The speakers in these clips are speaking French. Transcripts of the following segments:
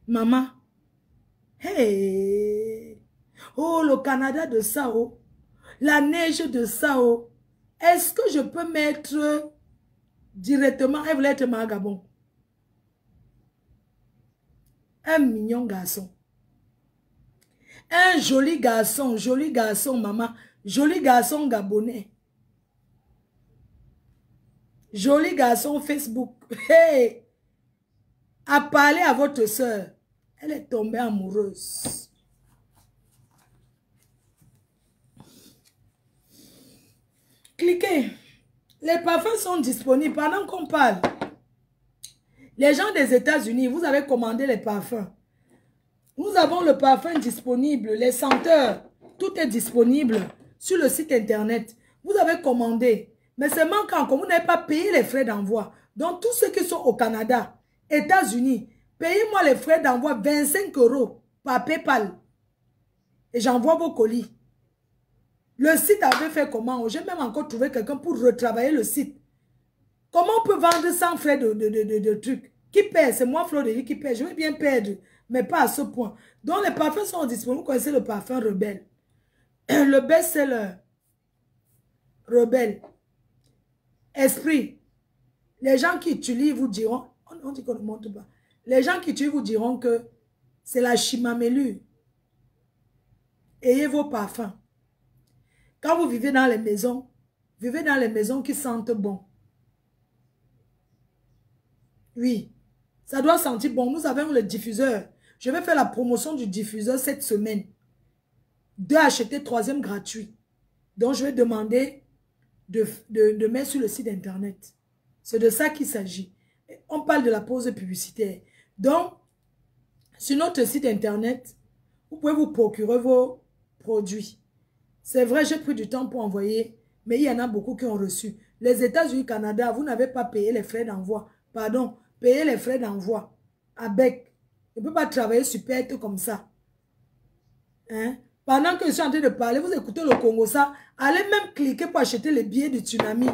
Maman. Hey. Oh, le Canada de Sao. La neige de Sao. Est-ce que je peux mettre directement, elle voulait être ma Gabon. Un mignon garçon. Un joli garçon, maman. Joli garçon gabonais. Joli garçon Facebook. Hey! À parler à votre soeur. Elle est tombée amoureuse. Cliquez. Les parfums sont disponibles pendant qu'on parle. Les gens des États-Unis, vous avez commandé les parfums. Nous avons le parfum disponible, les senteurs. Tout est disponible sur le site internet. Vous avez commandé. Mais c'est manquant, comme vous n'avez pas payé les frais d'envoi. Donc, tous ceux qui sont au Canada, États-Unis, payez-moi les frais d'envoi 25 € par PayPal. Et j'envoie vos colis. Le site avait fait comment? J'ai même encore trouvé quelqu'un pour retravailler le site. Comment on peut vendre sans frais de trucs? Qui perd? C'est moi, Floride, qui perd. Je vais bien perdre, mais pas à ce point. Donc, les parfums sont disponibles. Vous connaissez le parfum Rebelle. Le best-seller. Rebelle. Esprit. Les gens qui utilisent vous diront, on dit qu'on ne monte pas. Les gens qui utilisent vous diront que c'est la chimamélure. Ayez vos parfums. Quand vous vivez dans les maisons, vivez dans les maisons qui sentent bon. Oui, ça doit sentir bon. Nous avons le diffuseur. Je vais faire la promotion du diffuseur cette semaine. 2 achetés, 3e gratuit. Donc, je vais demander de mettre sur le site internet. C'est de ça qu'il s'agit. On parle de la pause publicitaire. Donc, sur notre site internet, vous pouvez vous procurer vos produits. C'est vrai, j'ai pris du temps pour envoyer, mais il y en a beaucoup qui ont reçu. Les États-Unis, Canada, vous n'avez pas payé les frais d'envoi. Pardon, payez les frais d'envoi. Avec. Je ne peux pas travailler super comme ça. Hein? Pendant que je suis en train de parler, vous écoutez le Congo, ça. Allez même cliquer pour acheter les billets du tsunami.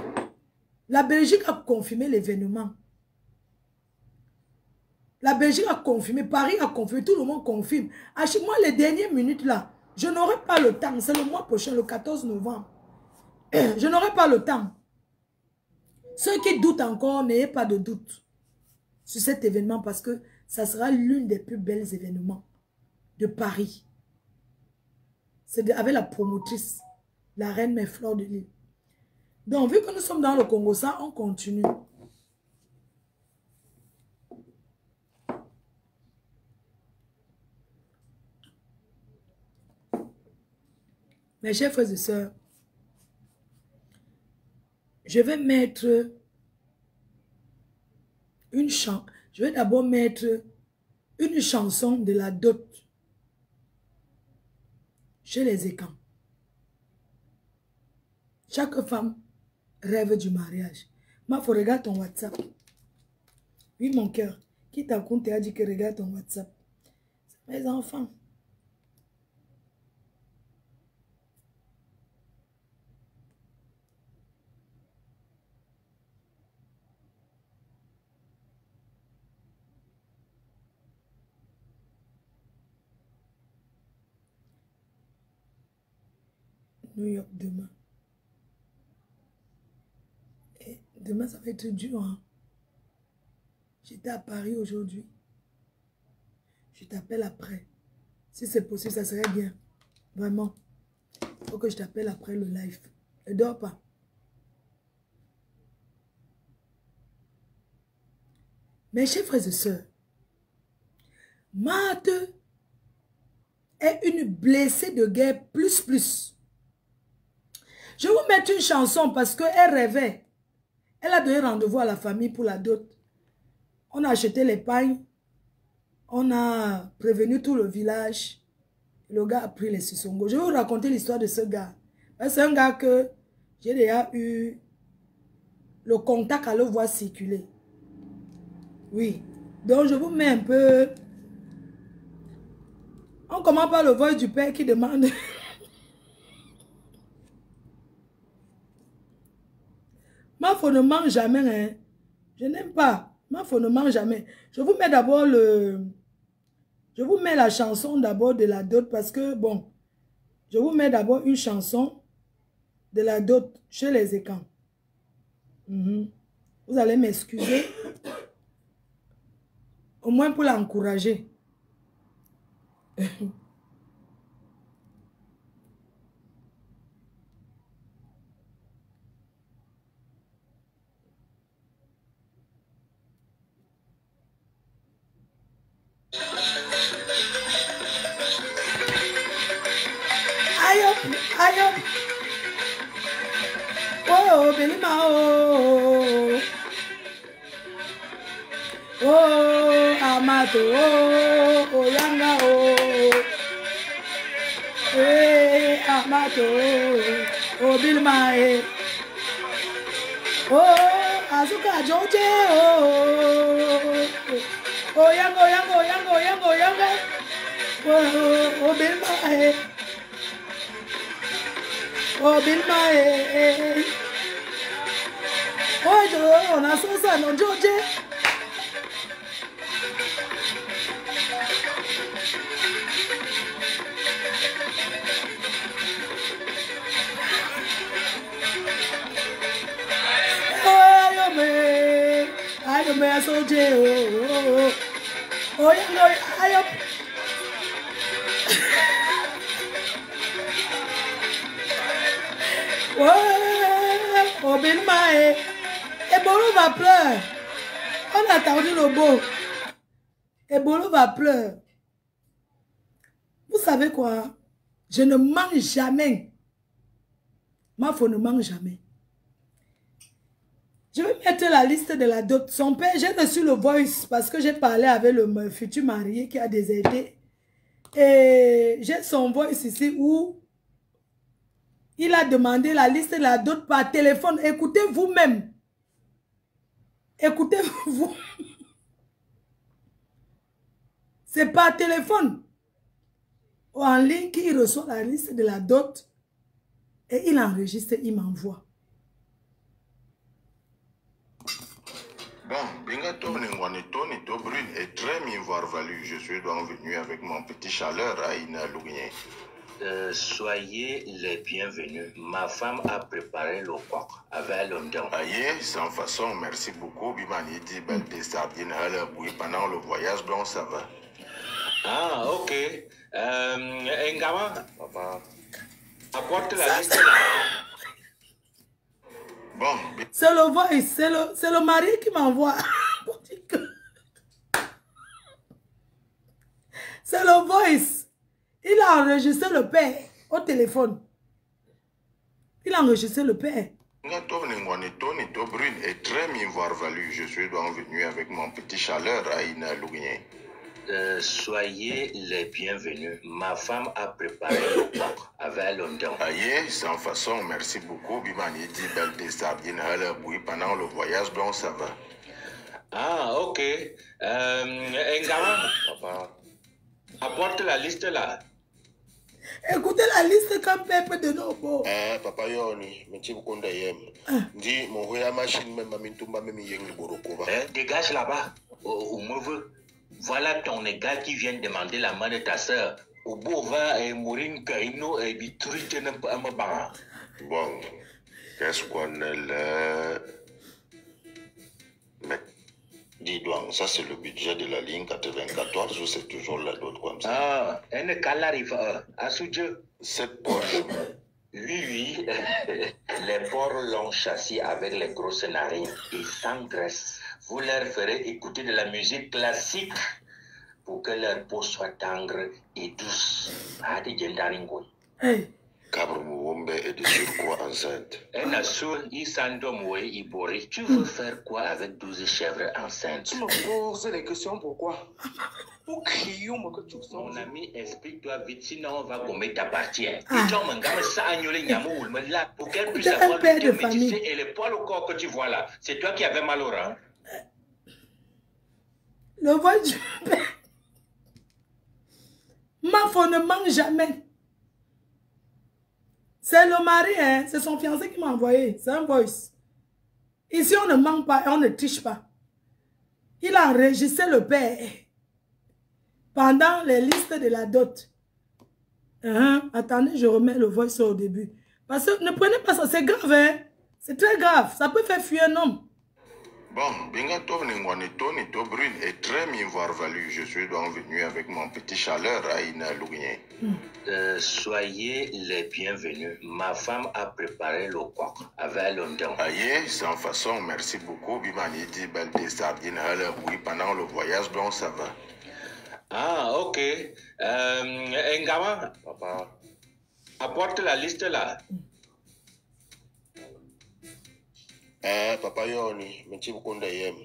La Belgique a confirmé l'événement. La Belgique a confirmé, Paris a confirmé, tout le monde confirme. Achetez-moi les dernières minutes là. Je n'aurai pas le temps. C'est le mois prochain, le 14 novembre. Je n'aurai pas le temps. Ceux qui doutent encore, n'ayez pas de doute sur cet événement parce que ça sera l'une des plus belles événements de Paris. C'est avec la promotrice, la reine Mère Fleur de Lille. Donc, vu que nous sommes dans le Congo, ça, on continue. Mes chers frères et sœurs, je vais mettre une chanson. Je vais d'abord mettre une chanson de la dot chez les Écans. Chaque femme rêve du mariage. Ma faut regarde ton WhatsApp. Oui, mon cœur. Qui t'a compté a dit que regarde ton WhatsApp. C'est mes enfants. New York demain. Et demain, ça va être dur. Hein? J'étais à Paris aujourd'hui. Je t'appelle après. Si c'est possible, ça serait bien. Vraiment. Il faut que je t'appelle après le live. Ne dors pas. Mes chers frères et sœurs, Marthe est une blessée de guerre plus. Je vais vous mettre une chanson parce qu'elle rêvait. Elle a donné rendez-vous à la famille pour la dot. On a acheté les pagnes. On a prévenu tout le village. Le gars a pris les sissongos. Je vais vous raconter l'histoire de ce gars. C'est un gars que j'ai déjà eu le contact à le voir circuler. Oui. Donc je vous mets un peu... On commence par le voice du père qui demande... Ma femme ne mange jamais. Hein. Je n'aime pas. Ma femme ne mange jamais. Je vous mets d'abord le Je vous mets la chanson d'abord de la dot parce que, bon, je vous mets d'abord une chanson de la dot chez les écans. Vous allez m'excuser. Au moins pour l'encourager. Aïe, aïe. Oh, Belima, oh. Oh, Amato, oh, Yanga, oh. Eh, Amato, oh, Bilma, eh. Oh, Azuka, George, oh. Oh, Yango, Yango, Yango, Yango, Yanga. Oh, Bilma, eh. Oh, Bilma, eh. Oh, on a ça, non, George. I me so oh yeah, no, I up. Oh, ben ma Ebolo va pleurer. On a attendu le beau. Ebolo va pleurer. Vous savez quoi? Je ne mange jamais. Ma fille ne mange jamais. Je vais mettre la liste de la dot. Son père, j'ai reçu le voice parce que j'ai parlé avec le futur marié qui a déserté. Et j'ai son voice ici où il a demandé la liste de la dot par téléphone. Écoutez vous-même. Écoutez-vous. C'est par téléphone. Ou en ligne qu'il reçoit la liste de la dot. Et il enregistre, il m'envoie. Bon, Bingato Ningwanitoni Tobrune est très m'avoir valu. Je suis donc venu avec mon petit chaleur à Inalouguien. Soyez les bienvenus. Ma femme a préparé le coq avec l'ondon. Aïe, sans façon, merci beaucoup. Bimani dit belle des sardines à la bouille pendant le voyage, donc ça va. Ah, ok. Ngama, papa, apporte la liste là. Bon, c'est le voice, c'est le mari qui m'envoie. C'est le voice. Il a enregistré le père au téléphone. Il a enregistré le père. Bingato Ningwanitoni Tobrune est très m'avoir valu. Je suis donc venu avec mon petit chaleur à Inalouguien. Soyez les bienvenus. Ma femme a préparé le coq avec l'ondon. Aïe, sans façon, merci beaucoup. Bimani dit belle des sardines à la bouille pendant le voyage, donc ça va. Ah, ok. Ngama, papa, apporte la liste là. Écoutez la liste comme peuple de Nobo. Papa Yoni, mais tu vous yem. Dis, mon voyage machine, même Mamintumba, même Yang Borokova. Dégage là-bas, au mauvais. Voilà ton égal qui vient demander la main de ta soeur. Au beau va et mourir kaino et bitruite ne pas me barre. Bon, qu'est-ce qu'on est là? Mais, dis donc, ça c'est le budget de la ligne 94 ou c'est toujours la dot comme ça? Ah, un cal arrive à Soudjeu. Cette poche. Oui. Les porcs l'ont chassé avec les grosses narines et sans graisse. Vous leur ferez écouter de la musique classique pour que leur peau soit tendre et douce. Hey. Cabremouombe est de surcroît enceinte. Tu veux faire quoi avec 12 chèvres enceintes? Tu me poses les questions pourquoi? Pour crier, que tu sens. Mon ami, explique-toi vite, sinon on va commettre ta partie. Ah. Pour qu'elle puisse Un avoir père le de thé famille. métissé et le poil au corps que tu vois là. C'est toi qui avais mal au rein. Le voice du père. Ma femme ne mange jamais. C'est le mari, hein? C'est son fiancé qui m'a envoyé. C'est un voice. Ici, on ne ment pas et on ne triche pas. Il a enregistré le père. pendant les listes de la dot. Attendez, je remets le voice au début. Parce que ne prenez pas ça, c'est grave, hein? C'est très grave, ça peut faire fuir un homme. Bon, Bingato Ningwani Tony Dobrun est très m'avoir valu. Je suis donc venu avec mon petit chaleur à Inalougne. Soyez les bienvenus. Ma femme a préparé le coq avec l'ondon. Aïe, sans façon, merci beaucoup. Bimani dit belle des sardines à l'heure, oui, pendant le voyage, donc ça va. Ah, ok. Ngawa, papa, apporte la liste là. Papa Yoni, mais tu me yem.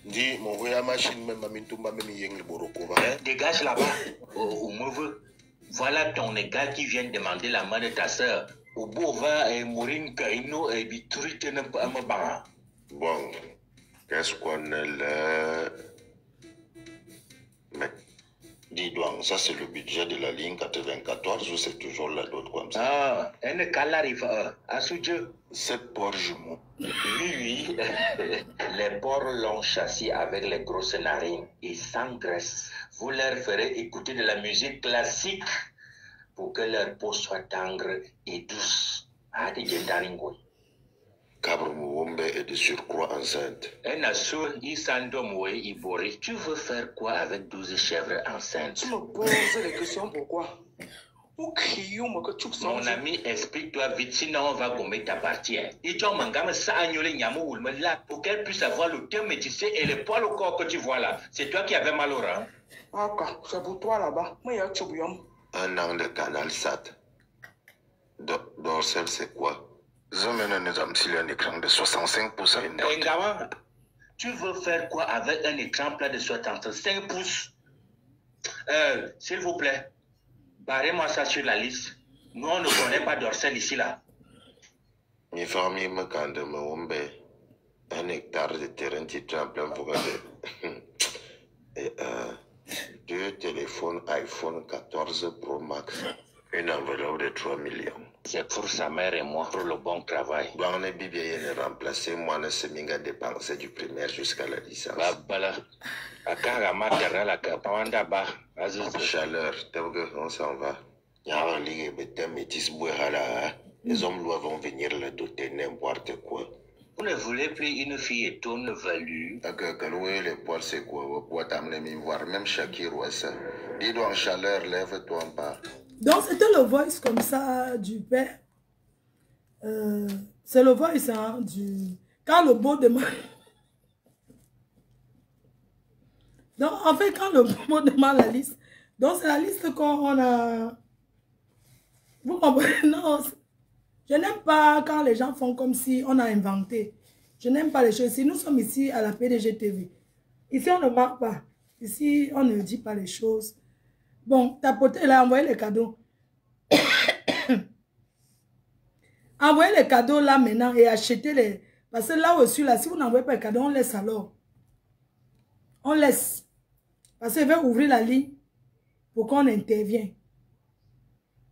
Dis, mon voyage machine, même Mamintumba, même Yeng le Boroko. Dégage là-bas, au mauvais. Voilà ton égal qui vient demander la main de ta soeur. Au beau va et mourir kaino et biturite ne pas me barrer. Bon, qu'est-ce qu'on est là? Mais, dis donc, ça c'est le budget de la ligne 94 ou c'est toujours la dot comme ça? Ah, un calarive à ce Dieu. C'est pour jumeaux. Oui. Les porcs l'ont chassé avec les grosses narines et sans graisse. Vous leur ferez écouter de la musique classique pour que leur peau soit tendre et douce. Ah, des gendaringoy. Cabre est de surcroît enceinte. Un assaut, il s'endomoué, il bourré. Tu veux faire quoi avec 12 chèvres enceintes? Tu me poses les questions pourquoi? Mon ami, explique-toi vite, sinon on va gommer ta partie. Et tu pour qu'elle puisse avoir le teint métissé et les poils au corps que tu vois là. C'est toi qui avais mal au rein. Ah, c'est pour toi là-bas. Moi, il y a Un an de canal SAT. Dorsel, c'est quoi? Je mène un écran de 65 pouces à une dot. Ngawa, tu veux faire quoi avec un écran plat de 65 pouces? S'il vous plaît. Barrez-moi ça sur la liste. Nous, on ne connaît pas Dorsel ici, là. Mi famille me kande me ombe. Un hectare de terrain titré en plein forêt. Et 2 téléphones iPhone 14 Pro Max. Une enveloppe de 3 millions. C'est pour sa mère et moi, pour le bon travail. On est bien remplacé. Moi, ne sais pas dépenser du primaire jusqu'à la licence. Chaleur, on s'en va. Les hommes doivent venir le doter n'importe quoi. Vous ne voulez plus une fille et ton value. Les poils, c'est quoi? Pour t'amener m'y voir, même Shakir ou ça. Dis-donc, chaleur, lève-toi en bas. Donc, c'était le voice comme ça du père. C'est le voice hein, du... Quand le mot demande... Donc, en fait, quand le mot demande la liste, donc c'est la liste qu'on a... Vous comprenez? Non, je n'aime pas quand les gens font comme si on a inventé. Je n'aime pas les choses. Si nous sommes ici à la PDG TV, ici on ne marque pas. Ici, on ne dit pas les choses. Bon, tapoter là, envoyez les cadeaux. Envoyez les cadeaux là maintenant et achetez les... Parce que là aussi, là, si vous n'envoyez pas les cadeaux, on laisse alors. On laisse. Parce qu'il va ouvrir la ligne pour qu'on intervienne.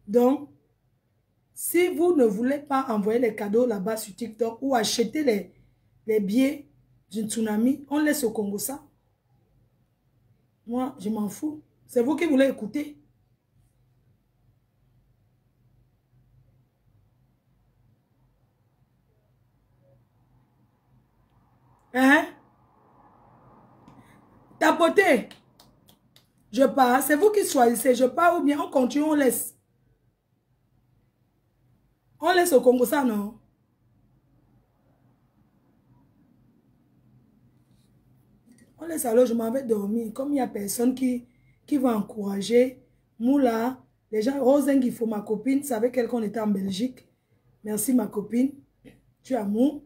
Donc, si vous ne voulez pas envoyer les cadeaux là-bas sur TikTok ou acheter les billets d'une tsunami, on laisse au Congo ça. Moi, je m'en fous. C'est vous qui voulez écouter. Hein? Tapoter. Je pars. C'est vous qui choisissez. Je pars ou bien on continue, on laisse. On laisse au Congo ça, non? On laisse alors, je m'en vais dormir. Comme il n'y a personne qui va encourager. Moula, les gens, Roseng, il faut ma copine. C'est avec elle qu'on était en Belgique. Merci ma copine. Tu as mou.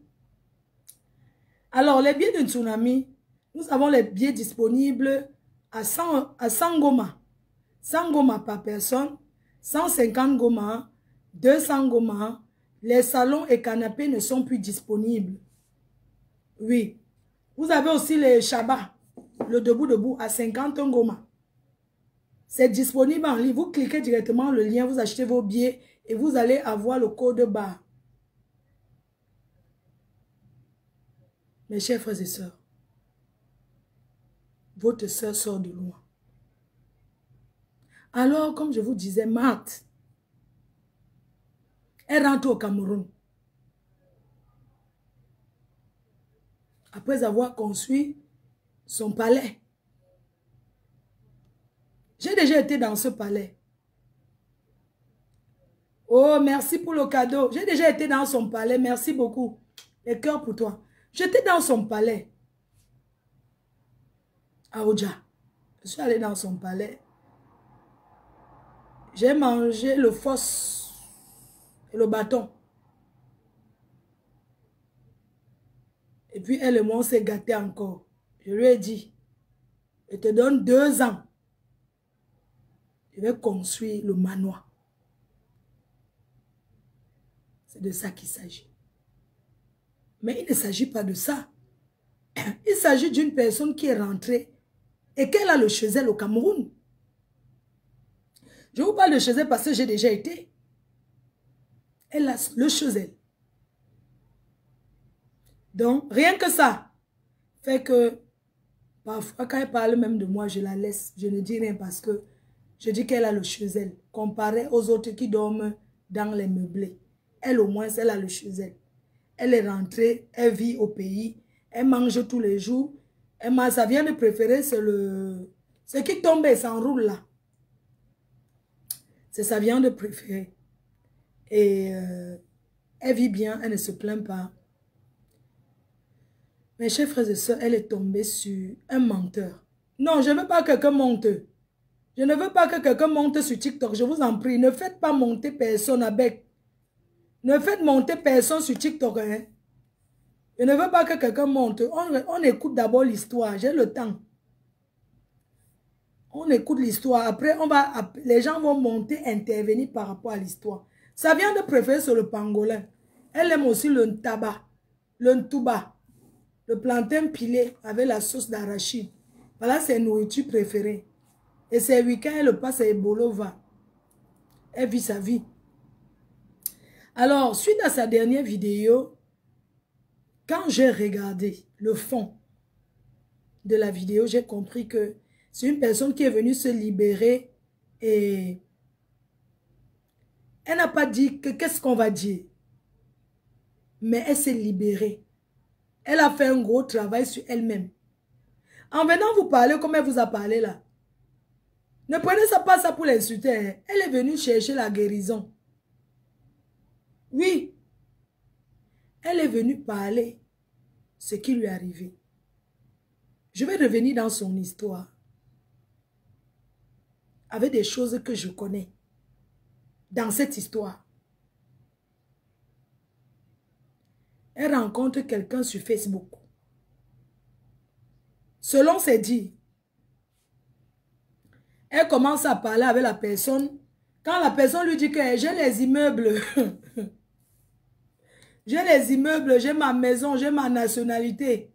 Alors, les billets de tsunami, nous avons les billets disponibles à 100 goma. 100 goma par personne, 150 goma, 200 goma. Les salons et canapés ne sont plus disponibles. Oui. Vous avez aussi les Shabbat, le debout à 50 goma. C'est disponible en ligne. Vous cliquez directement le lien, vous achetez vos billets et vous allez avoir le code barre. Mes chers frères et sœurs, votre sœur sort de loin. Alors, comme je vous disais, Marthe, elle rentre au Cameroun. Après avoir construit son palais. J'ai déjà été dans ce palais. Oh, merci pour le cadeau. J'ai déjà été dans son palais. Merci beaucoup. Les cœurs pour toi. J'étais dans son palais. À Oja. Je suis allée dans son palais. J'ai mangé le fos et le bâton. Et puis elle et moi, on s'est gâtés encore. Je lui ai dit, je te donne 2 ans. Je vais construire le manoir. C'est de ça qu'il s'agit. Mais il ne s'agit pas de ça. Il s'agit d'une personne qui est rentrée et qu'elle a le Chezelle au Cameroun. Je vous parle de Chezelle parce que j'ai déjà été. Elle a le Chezelle. Donc, rien que ça fait que parfois, quand elle parle même de moi, je la laisse. Je ne dis rien parce que je dis qu'elle a le Chezelle. Comparé aux autres qui dorment dans les meublés. Elle, au moins, elle a le Chezelle. Elle est rentrée, elle vit au pays. Elle mange tous les jours. Sa viande préférée, c'est le... Ce qui tombe et s'enroule là. C'est sa viande préférée. Et elle vit bien, elle ne se plaint pas. Mes chers frères et sœurs, elle est tombée sur un menteur. Non, je ne veux pas que quelqu'un monte. Je ne veux pas que quelqu'un monte sur TikTok. Je vous en prie, ne faites pas monter personne avec. Ne faites monter personne sur TikTok. Hein. Je ne veux pas que quelqu'un monte. On écoute d'abord l'histoire. J'ai le temps. On écoute l'histoire. Après, les gens vont monter, intervenir par rapport à l'histoire. Sa viande préférée, c'est le pangolin. Elle aime aussi le tabac, le ntouba, le plantain pilé avec la sauce d'arachide. Voilà ses nourritures préférées. Et ses week-ends, elle passe à Ebolova. Elle vit sa vie. Alors, suite à sa dernière vidéo, quand j'ai regardé le fond de la vidéo, j'ai compris que c'est une personne qui est venue se libérer et elle n'a pas dit que qu'est-ce qu'on va dire. Mais elle s'est libérée. Elle a fait un gros travail sur elle-même. En venant vous parler comme elle vous a parlé là, ne prenez pas ça pour l'insulter. Hein. Elle est venue chercher la guérison. Oui. Elle est venue parler ce qui lui est arrivé. Je vais revenir dans son histoire. Avec des choses que je connais. Dans cette histoire. Elle rencontre quelqu'un sur Facebook. Selon ses dires, elle commence à parler avec la personne. Quand la personne lui dit que j'ai les immeubles, j'ai les immeubles, j'ai ma maison, j'ai ma nationalité,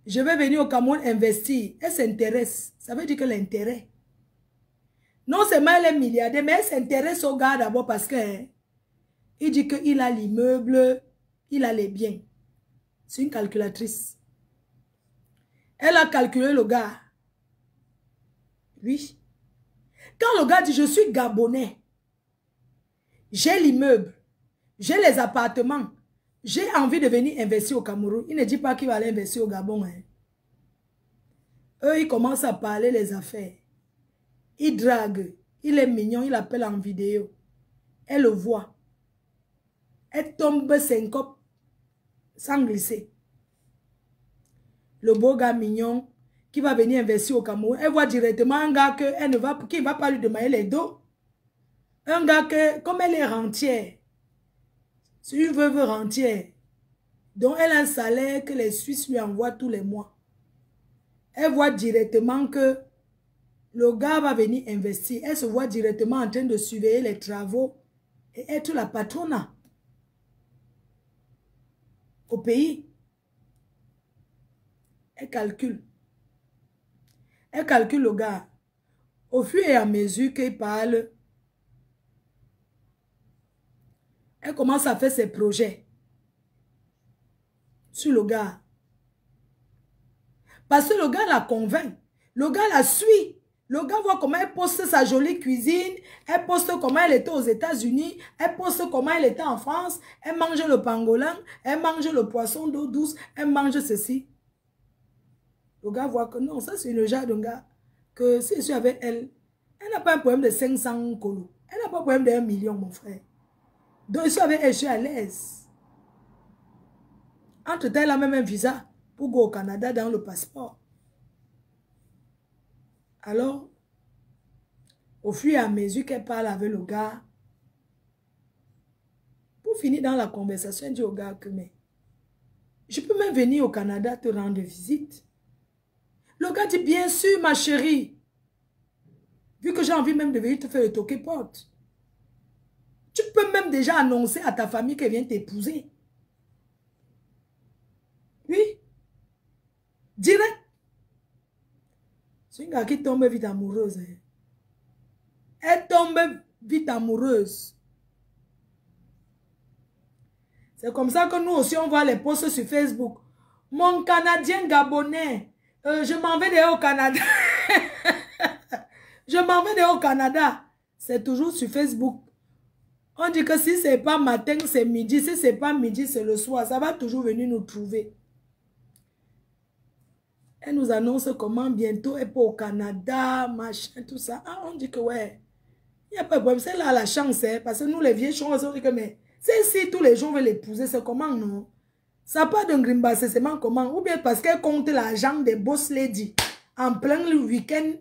je vais venir au Cameroun investir. Elle s'intéresse. Ça veut dire que l'intérêt. Non seulement elle est milliardaire, mais elle s'intéresse au gars d'abord parce que il dit qu'il a l'immeuble, il a les biens. C'est une calculatrice. Elle a calculé le gars. Oui. Quand le gars dit, je suis Gabonais, j'ai l'immeuble, j'ai les appartements, j'ai envie de venir investir au Cameroun. Il ne dit pas qu'il va aller investir au Gabon. Hein. Eux, ils commencent à parler les affaires. Il drague. Il est mignon, il appelle en vidéo. Elle le voit. Elle tombe syncope sans glisser. Le beau gars mignon qui va venir investir au Cameroun. Elle voit directement un gars qui ne va pas lui demander les dos. Un gars que, comme elle est rentière, c'est une veuve rentière, dont elle a un salaire que les Suisses lui envoient tous les mois. Elle voit directement que le gars va venir investir. Elle se voit directement en train de surveiller les travaux et être la patronne au pays. Elle calcule. Elle calcule le gars. Au fur et à mesure qu'il parle, elle commence à faire ses projets sur le gars. Parce que le gars la convainc. Le gars la suit. Le gars voit comment elle poste sa jolie cuisine, elle poste comment elle était aux États-Unis, elle poste comment elle était en France, elle mange le pangolin, elle mange le poisson d'eau douce, elle mange ceci. Le gars voit que non, ça c'est le genre de gars que si je suis avec elle, elle n'a pas un problème de 500 colos. Elle n'a pas un problème de 1 million, mon frère. Donc je suis avec elle, je suis à l'aise. Entre-temps, elle a même un visa pour go au Canada dans le passeport. Alors, au fur et à mesure qu'elle parle avec le gars, pour finir dans la conversation, elle dit au gars que mais je peux même venir au Canada te rendre visite. Le gars dit bien sûr ma chérie. Vu que j'ai envie même de venir te faire le toquer porte. Tu peux même déjà annoncer à ta famille qu'elle vient t'épouser. Oui. Direct. C'est une gars qui tombe vite amoureuse. Hein. Elle tombe vite amoureuse. C'est comme ça que nous aussi, on voit les posts sur Facebook. Mon Canadien gabonais, je m'en vais d'ailleurs au Canada. Je m'en vais d'ailleurs au Canada. C'est toujours sur Facebook. On dit que si ce n'est pas matin, c'est midi. Si ce n'est pas midi, c'est le soir. Ça va toujours venir nous trouver. Elle nous annonce comment bientôt elle peut au Canada, machin, tout ça. Ah, on dit que ouais. Il n'y a pas de problème. C'est là la chance. Hein, parce que nous, les vieilles choses, on dit que mais... C'est si tous les gens veulent l'épouser, c'est comment, non? Ça n'a pas d'un grimba, c'est seulement comment? Ou bien parce qu'elle compte l'argent des boss lady. En plein le week-end,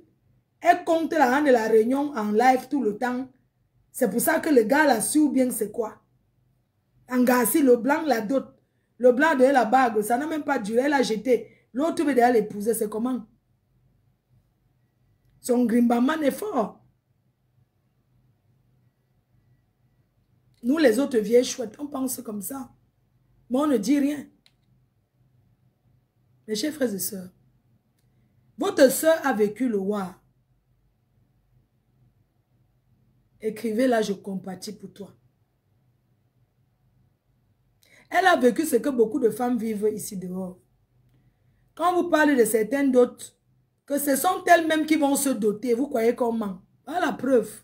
elle compte l'argent de la réunion en live tout le temps. C'est pour ça que le gars l'a su ou bien c'est quoi? En gassi, le blanc la dot. Le blanc de la bague, ça n'a même pas duré, elle a jeté. L'autre veut d'ailleurs l'épouser, c'est comment? Son grimbaman est fort. Nous, les autres vieilles chouettes, on pense comme ça. Mais on ne dit rien. Mes chers frères et sœurs, votre sœur a vécu le war. Écrivez là, je compatis pour toi. Elle a vécu ce que beaucoup de femmes vivent ici dehors. Quand vous parlez de certaines dots, que ce sont elles-mêmes qui vont se doter, vous croyez comment? Voilà la preuve.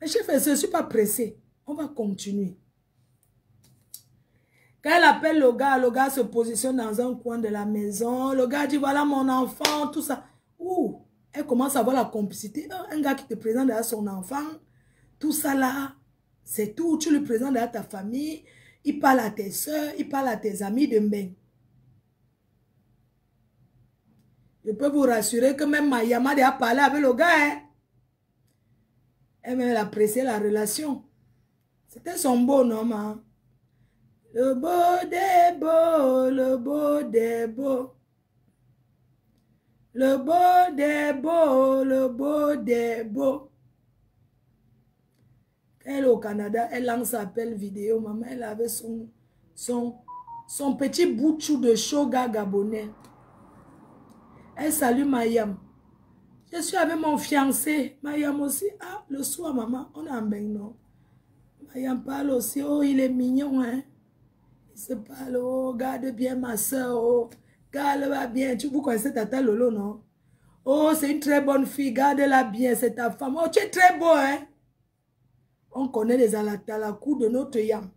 Mes chers frères et sœurs, je ne suis pas pressé. On va continuer. Quand elle appelle le gars se positionne dans un coin de la maison. Le gars dit, voilà mon enfant, tout ça. Ouh, elle commence à avoir la complicité. Un gars qui te présente à son enfant, tout ça là, c'est tout. Tu le présentes à ta famille. Il parle à tes soeurs, il parle à tes amis de même. Je peux vous rassurer que même Mayama a parlé avec le gars. Hein? Elle a apprécié la relation. C'était son beau nom. Hein? Le beau des beaux, le beau des beaux. Le beau des beaux, le beau des beaux. Quand elle est au Canada, elle lance appel vidéo. Maman, elle avait son petit boutchou de shoga gabonais. Elle salue Mayam. Je suis avec mon fiancé. Mayam aussi. Ah, le soir, maman, on est en bain, non? Mayam parle aussi. Oh, il est mignon, hein? Il se parle. Oh, garde bien ma soeur. Oh, garde-la bien. Vous connaissez Tata Lolo, non? Oh, c'est une très bonne fille. Garde-la bien. C'est ta femme. Oh, tu es très beau, hein? On connaît les Alatalakou de notre Yam.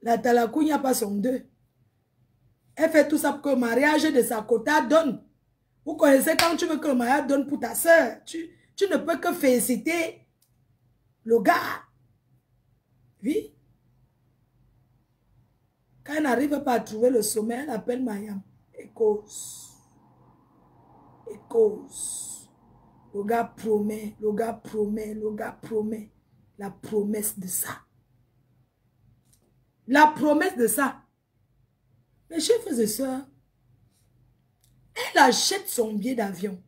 La Talakou, il n'y a pas son deux. Elle fait tout ça pour que le mariage de sa quota donne. Vous connaissez quand tu veux que le mariage donne pour ta soeur. Tu ne peux que féliciter le gars. Oui. Quand elle n'arrive pas à trouver le sommet, elle appelle Mayam. Et cause. Et cause. Le gars promet, le gars promet, le gars promet. La promesse de ça. La promesse de ça. Mes chers frères et sœurs, elle achète son billet d'avion.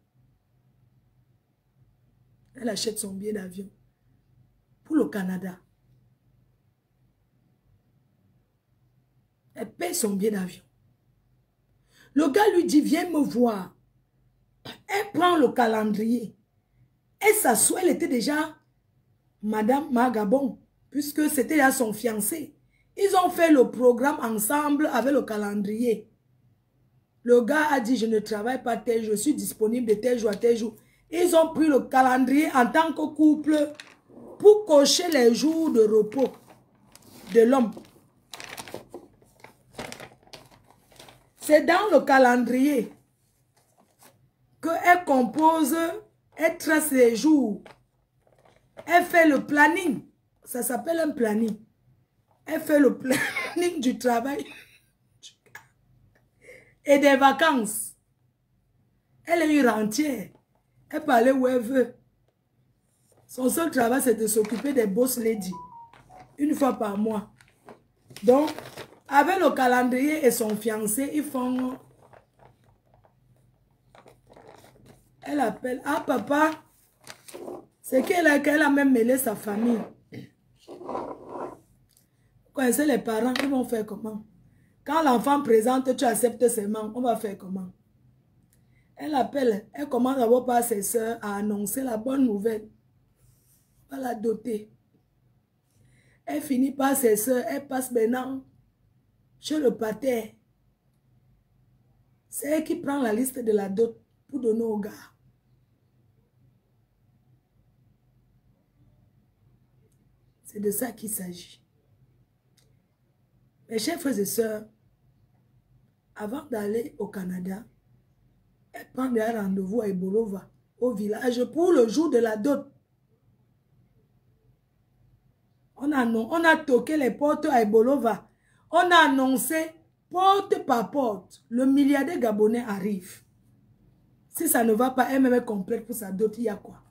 Elle achète son billet d'avion pour le Canada. Elle paye son billet d'avion. Le gars lui dit, viens me voir. Elle prend le calendrier. Elle s'assoit, elle était déjà Madame Magabon, puisque c'était déjà son fiancé. Ils ont fait le programme ensemble avec le calendrier. Le gars a dit, je ne travaille pas tel jour, je suis disponible de tel jour à tel jour. Ils ont pris le calendrier en tant que couple pour cocher les jours de repos de l'homme. C'est dans le calendrier qu'elle compose, elle trace les jours. Elle fait le planning. Ça s'appelle un planning. Elle fait le planning du travail et des vacances. Elle est une rentière. Elle peut aller où elle veut. Son seul travail, c'est de s'occuper des boss lady. Une fois par mois. Donc, avec le calendrier et son fiancé, ils font... Elle appelle. Ah, papa, c'est qu'elle a même mêlé sa famille. Vous connaissez les parents, ils vont faire comment? Quand l'enfant présente, tu acceptes seulement, on va faire comment? Elle appelle, elle commence d'abord par ses soeurs à annoncer la bonne nouvelle. On va la doter. Elle finit par ses soeurs, elle passe maintenant chez le pater. C'est elle qui prend la liste de la dot pour donner au gars. C'est de ça qu'il s'agit. Mes chers frères et sœurs, avant d'aller au Canada, elle prend un rendez-vous à Ebolova, au village, pour le jour de la dot. On a toqué les portes à Ebolova. On a annoncé porte par porte. Le milliardaire gabonais arrive. Si ça ne va pas, elle même complète pour sa dot, il y a quoi?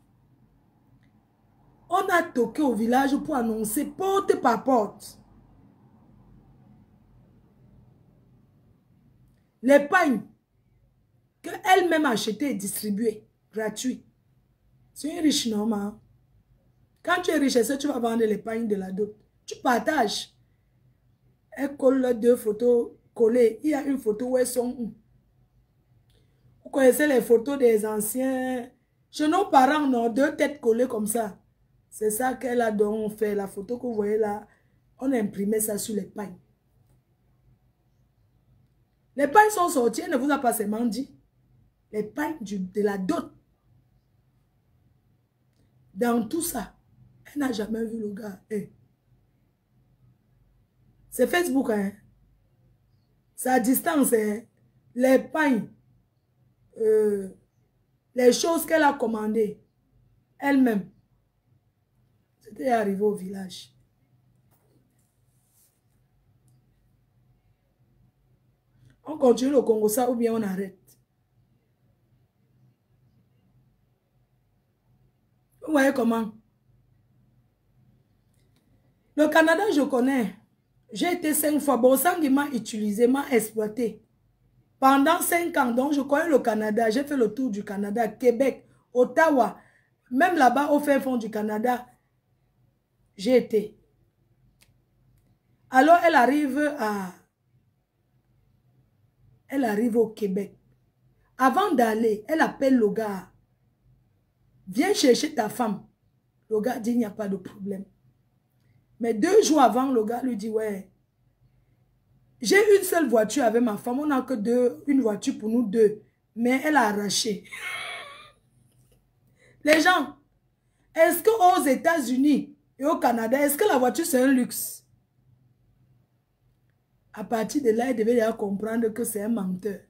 On a toqué au village pour annoncer porte par porte. L'épargne qu'elle-même a acheté et distribuée, gratuit. C'est une riche normal. Quand tu es riche, est-ce que tu vas vendre l'épargne de la dot? Tu partages. Elle colle deux photos collées. Il y a une photo où elles sont où? Vous connaissez les photos des anciens? Chez nos parents, non, deux têtes collées comme ça. C'est ça qu'elle a donc fait. La photo que vous voyez là, on a imprimé ça sur l'épargne. Les pagnes sont sorties, elle ne vous a pas seulement dit. Les pagnes de la dot. Dans tout ça, elle n'a jamais vu le gars. Hey. C'est Facebook, hein. C'est à distance, hein. Les pagnes, les choses qu'elle a commandées, elle-même. C'était arrivé au village. On continue le Congo ça ou bien on arrête. Vous voyez comment? Le Canada, je connais. J'ai été 5 fois. Bossang, il m'a utilisé, m'a exploité. Pendant 5 ans, donc je connais le Canada. J'ai fait le tour du Canada, Québec, Ottawa. Même là-bas, au fin fond du Canada, j'ai été. Alors, elle arrive au Québec. Avant d'aller, elle appelle le gars. Viens chercher ta femme. Le gars dit, il n'y a pas de problème. Mais 2 jours avant, le gars lui dit, ouais, j'ai une seule voiture avec ma femme. On n'a que une voiture pour nous deux. Mais elle a arraché. Les gens, est-ce qu'aux États-Unis et au Canada, est-ce que la voiture c'est un luxe? À partir de là, il devait déjà comprendre que c'est un menteur.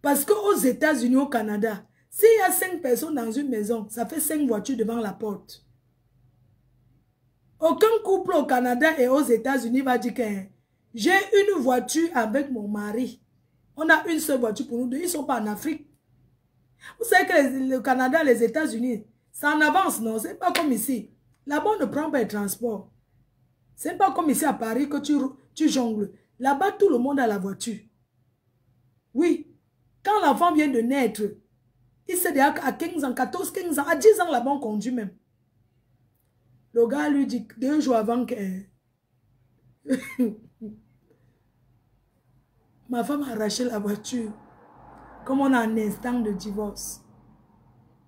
Parce qu'aux États-Unis, au Canada, s'il y a 5 personnes dans une maison, ça fait 5 voitures devant la porte. Aucun couple au Canada et aux États-Unis va dire que j'ai une voiture avec mon mari. On a une seule voiture pour nous deux. Ils ne sont pas en Afrique. Vous savez que le Canada, les États-Unis, ça en avance, non? C'est pas comme ici. Là-bas, on ne prend pas le transport. C'est pas comme ici à Paris que tu jongles. Là-bas, tout le monde a la voiture. Oui. Quand l'enfant vient de naître, il sait déjà à 15 ans, 14, 15 ans, à 10 ans, là-bas, on conduit même. Le gars lui dit 2 jours avant que... Ma femme a arraché la voiture. Comme on a un instant de divorce.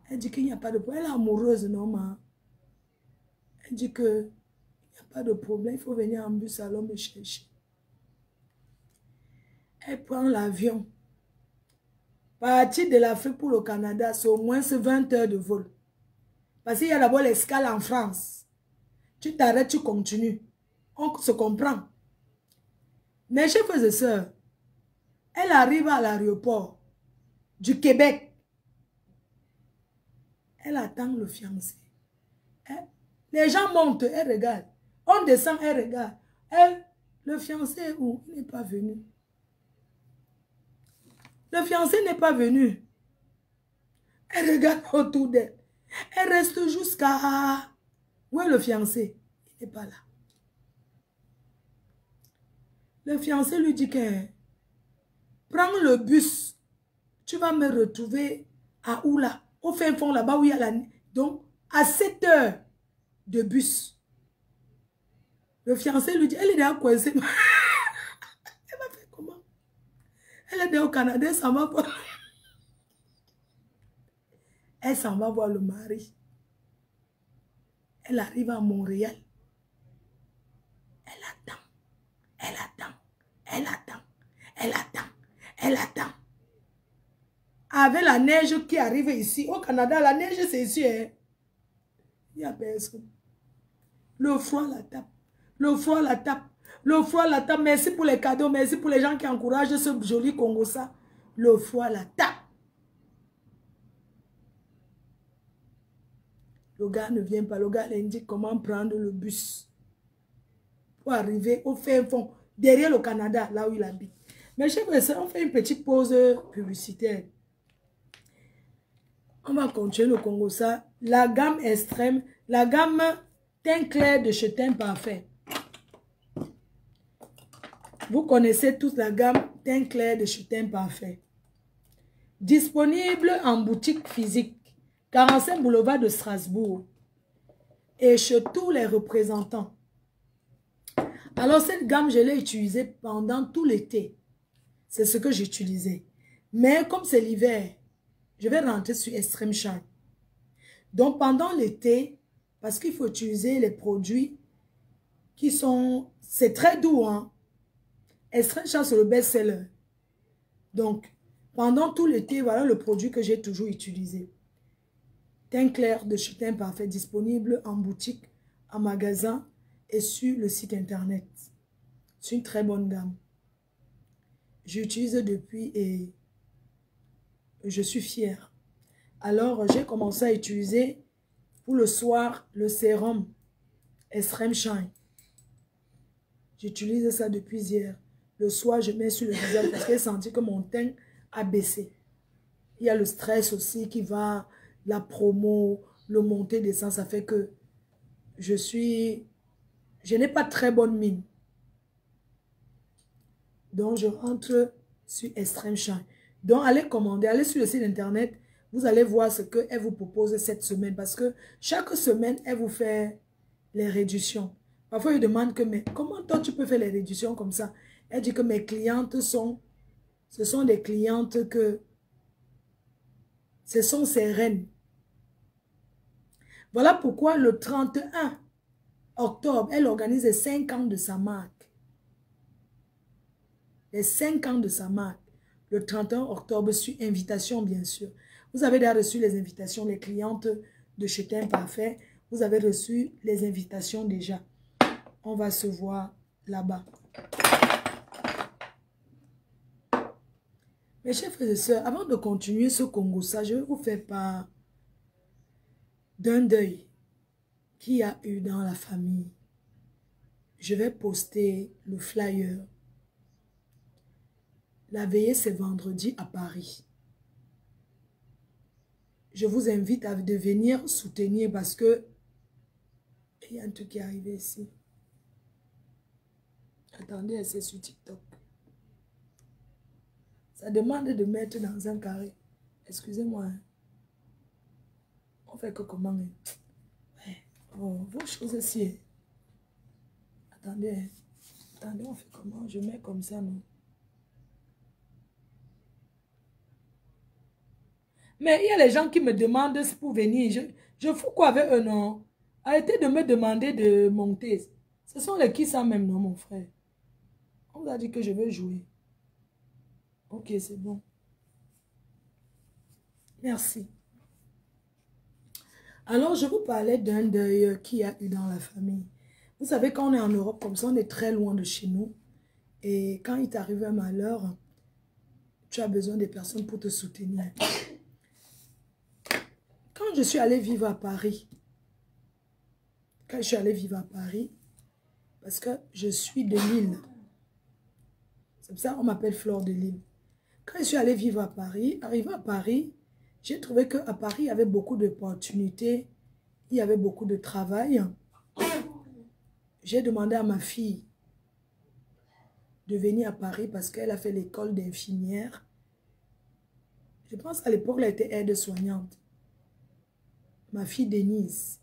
Elle dit qu'il n'y a pas de problème. Elle est amoureuse, non, ma. Elle dit que il n'y a pas de problème. Il faut venir en bus à l'homme me chercher. Elle prend l'avion. Partir de l'Afrique pour le Canada, c'est au moins 20 heures de vol. Parce qu'il y a d'abord l'escale en France. Tu t'arrêtes, tu continues. On se comprend. Mes chers frères et sœurs, elle arrive à l'aéroport du Québec. Elle attend le fiancé. Les gens montent, elle regarde. On descend, elle regarde. Le fiancé est où? Il n'est pas venu. Le fiancé n'est pas venu. Elle regarde autour d'elle. Elle reste jusqu'à... Où est le fiancé? Il n'est pas là. Le fiancé lui dit que... Prends le bus. Tu vas me retrouver à où là? Au fin fond là-bas où il y a la... Donc, à 7 heures de bus. Le fiancé lui dit, elle est déjà coincée. Elle va faire comment? Elle est déjà au Canada, elle s'en va voir. Elle s'en va voir le mari. Elle arrive à Montréal. Elle attend. Elle attend. Elle attend. Elle attend. Elle attend. Avec la neige qui arrive ici. Au Canada, la neige c'est ici. Hein? Il n'y a personne. Le froid la tape. Le froid la tape. Le froid la tape. Merci pour les cadeaux. Merci pour les gens qui encouragent ce joli Congo ça. Le froid la tape. Le gars ne vient pas. Le gars l'indique comment prendre le bus. Pour arriver au fin fond. Derrière le Canada, là où il habite. Mais chers frères et sœurs, on fait une petite pause publicitaire. On va continuer le Congo ça. La gamme extrême. La gamme teint clair de chez Teint Parfait. Vous connaissez toute la gamme teint clair de chez Teint Parfait. Disponible en boutique physique. 45 boulevard de Strasbourg. Et chez tous les représentants. Alors cette gamme, je l'ai utilisée pendant tout l'été. C'est ce que j'utilisais. Mais comme c'est l'hiver, je vais rentrer sur Extreme Shine. Donc pendant l'été, parce qu'il faut utiliser les produits qui sont... C'est très doux, hein. Extreme Shine, c'est le best-seller. Donc, pendant tout l'été, voilà le produit que j'ai toujours utilisé. Teint clair de chez Teint Parfait, disponible en boutique, en magasin et sur le site internet. C'est une très bonne gamme. J'utilise depuis et je suis fière. Alors, j'ai commencé à utiliser pour le soir le sérum Extreme Shine. J'utilise ça depuis hier. Le soir, je mets sur le visage parce que j'ai senti que mon teint a baissé. Il y a le stress aussi qui va, la promo, le monter descend, ça fait que je n'ai pas très bonne mine. Donc, je rentre sur Extreme Shine. Donc, allez commander, allez sur le site internet. Vous allez voir ce qu'elle vous propose cette semaine. Parce que chaque semaine, elle vous fait les réductions. Parfois, il demande que, mais comment toi, tu peux faire les réductions comme ça? Elle dit que mes clientes ce sont des clientes que, ce sont ses reines. Voilà pourquoi le 31 octobre, elle organise les 5 ans de sa marque. Les 5 ans de sa marque. Le 31 octobre, sur invitation, bien sûr. Vous avez déjà reçu les invitations, les clientes de chez Teint Parfait. Vous avez reçu les invitations déjà. On va se voir là-bas. Mes chers frères et sœurs, avant de continuer ce Congo, ça, je vais vous faire part d'un deuil qu'il y a eu dans la famille. Je vais poster le flyer. La veillée, c'est vendredi à Paris. Je vous invite à venir soutenir parce que il y a un truc qui est arrivé ici. Attendez, c'est sur TikTok. Ça demande de mettre dans un carré. Excusez-moi. On fait que comment? Ouais. Oh, vos choses ici. Attendez. Attendez, on fait comment? Je mets comme ça, non? Mais il y a les gens qui me demandent pour venir. Je fous quoi avec eux, non? Arrêtez de me demander de monter. Ce sont les qui ça même, non, mon frère? On vous a dit que je veux jouer. Ok, c'est bon. Merci. Alors, je vous parlais d'un deuil qu'il y a eu dans la famille. Vous savez, quand on est en Europe comme ça, on est très loin de chez nous. Et quand il t'arrive un malheur, tu as besoin des personnes pour te soutenir. Quand je suis allée vivre à Paris, parce que je suis de Lille, c'est pour ça qu'on m'appelle Flore de Lille. Quand je suis allée vivre à Paris, arrivé à Paris, j'ai trouvé qu'à Paris, il y avait beaucoup d'opportunités, il y avait beaucoup de travail. J'ai demandé à ma fille de venir à Paris parce qu'elle a fait l'école d'infirmière. Je pense qu'à l'époque, elle était aide-soignante. Ma fille Denise.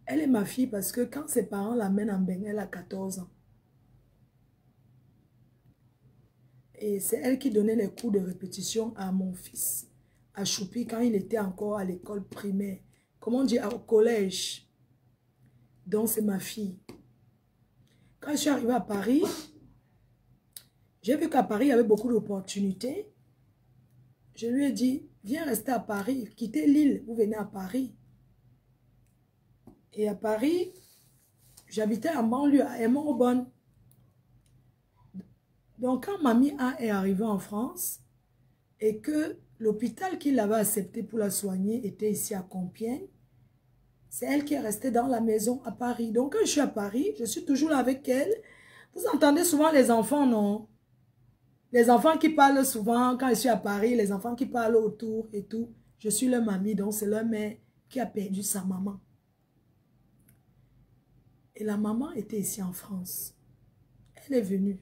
Elle est ma fille parce que quand ses parents l'amènent en Bénin, elle a 14 ans. Et c'est elle qui donnait les cours de répétition à mon fils, à Choupi, quand il était encore à l'école primaire. Comment on dit, au collège. Donc, c'est ma fille. Quand je suis arrivée à Paris, j'ai vu qu'à Paris, il y avait beaucoup d'opportunités. Je lui ai dit, viens rester à Paris, quittez l'île, vous venez à Paris. Et à Paris, j'habitais en banlieue, à Aimont-Aubonne. Donc, quand Mamie A est arrivée en France et que l'hôpital qui l'avait accepté pour la soigner était ici à Compiègne, c'est elle qui est restée dans la maison à Paris. Donc, quand je suis à Paris, je suis toujours là avec elle. Vous entendez souvent les enfants, non? Les enfants qui parlent souvent, quand je suis à Paris, les enfants qui parlent autour et tout. Je suis leur mamie, donc c'est leur mère qui a perdu sa maman. Et la maman était ici en France. Elle est venue.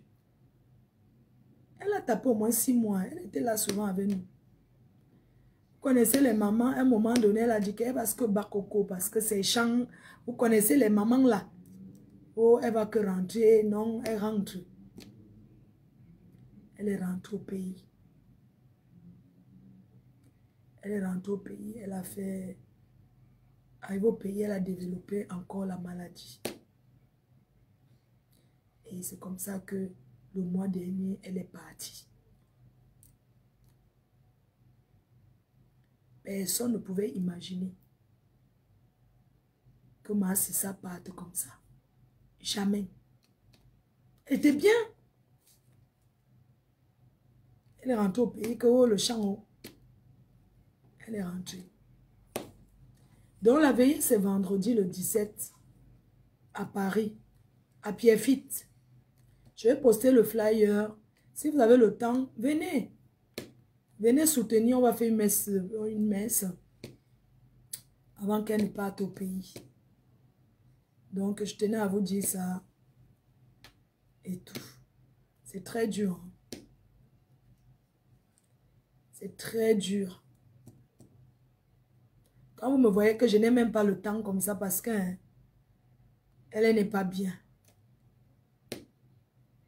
Elle a tapé au moins 6 mois. Elle était là souvent avec nous. Vous connaissez les mamans, à un moment donné, elle a dit qu'elle va se Bakoko parce que c'est champ. Vous connaissez les mamans là. Oh, elle va que rentrer. Non, elle rentre. Elle est rentrée au pays. Elle est rentrée au pays. Elle a fait... Arrivée au pays, elle a développé encore la maladie. Et c'est comme ça que le mois dernier, elle est partie. Personne ne pouvait imaginer que ma Sissa parte comme ça. Jamais. Elle était bien. Elle est rentrée au pays, que oh, le champ. Elle est rentrée. Donc la veille, c'est vendredi le 17 à Paris, à Pierrefitte. Je vais poster le flyer. Si vous avez le temps, venez. Venez soutenir, on va faire une messe avant qu'elle ne parte au pays. Donc, je tenais à vous dire ça et tout. C'est très dur. C'est très dur. Quand vous me voyez que je n'ai même pas le temps comme ça parce qu'elle n'est pas bien.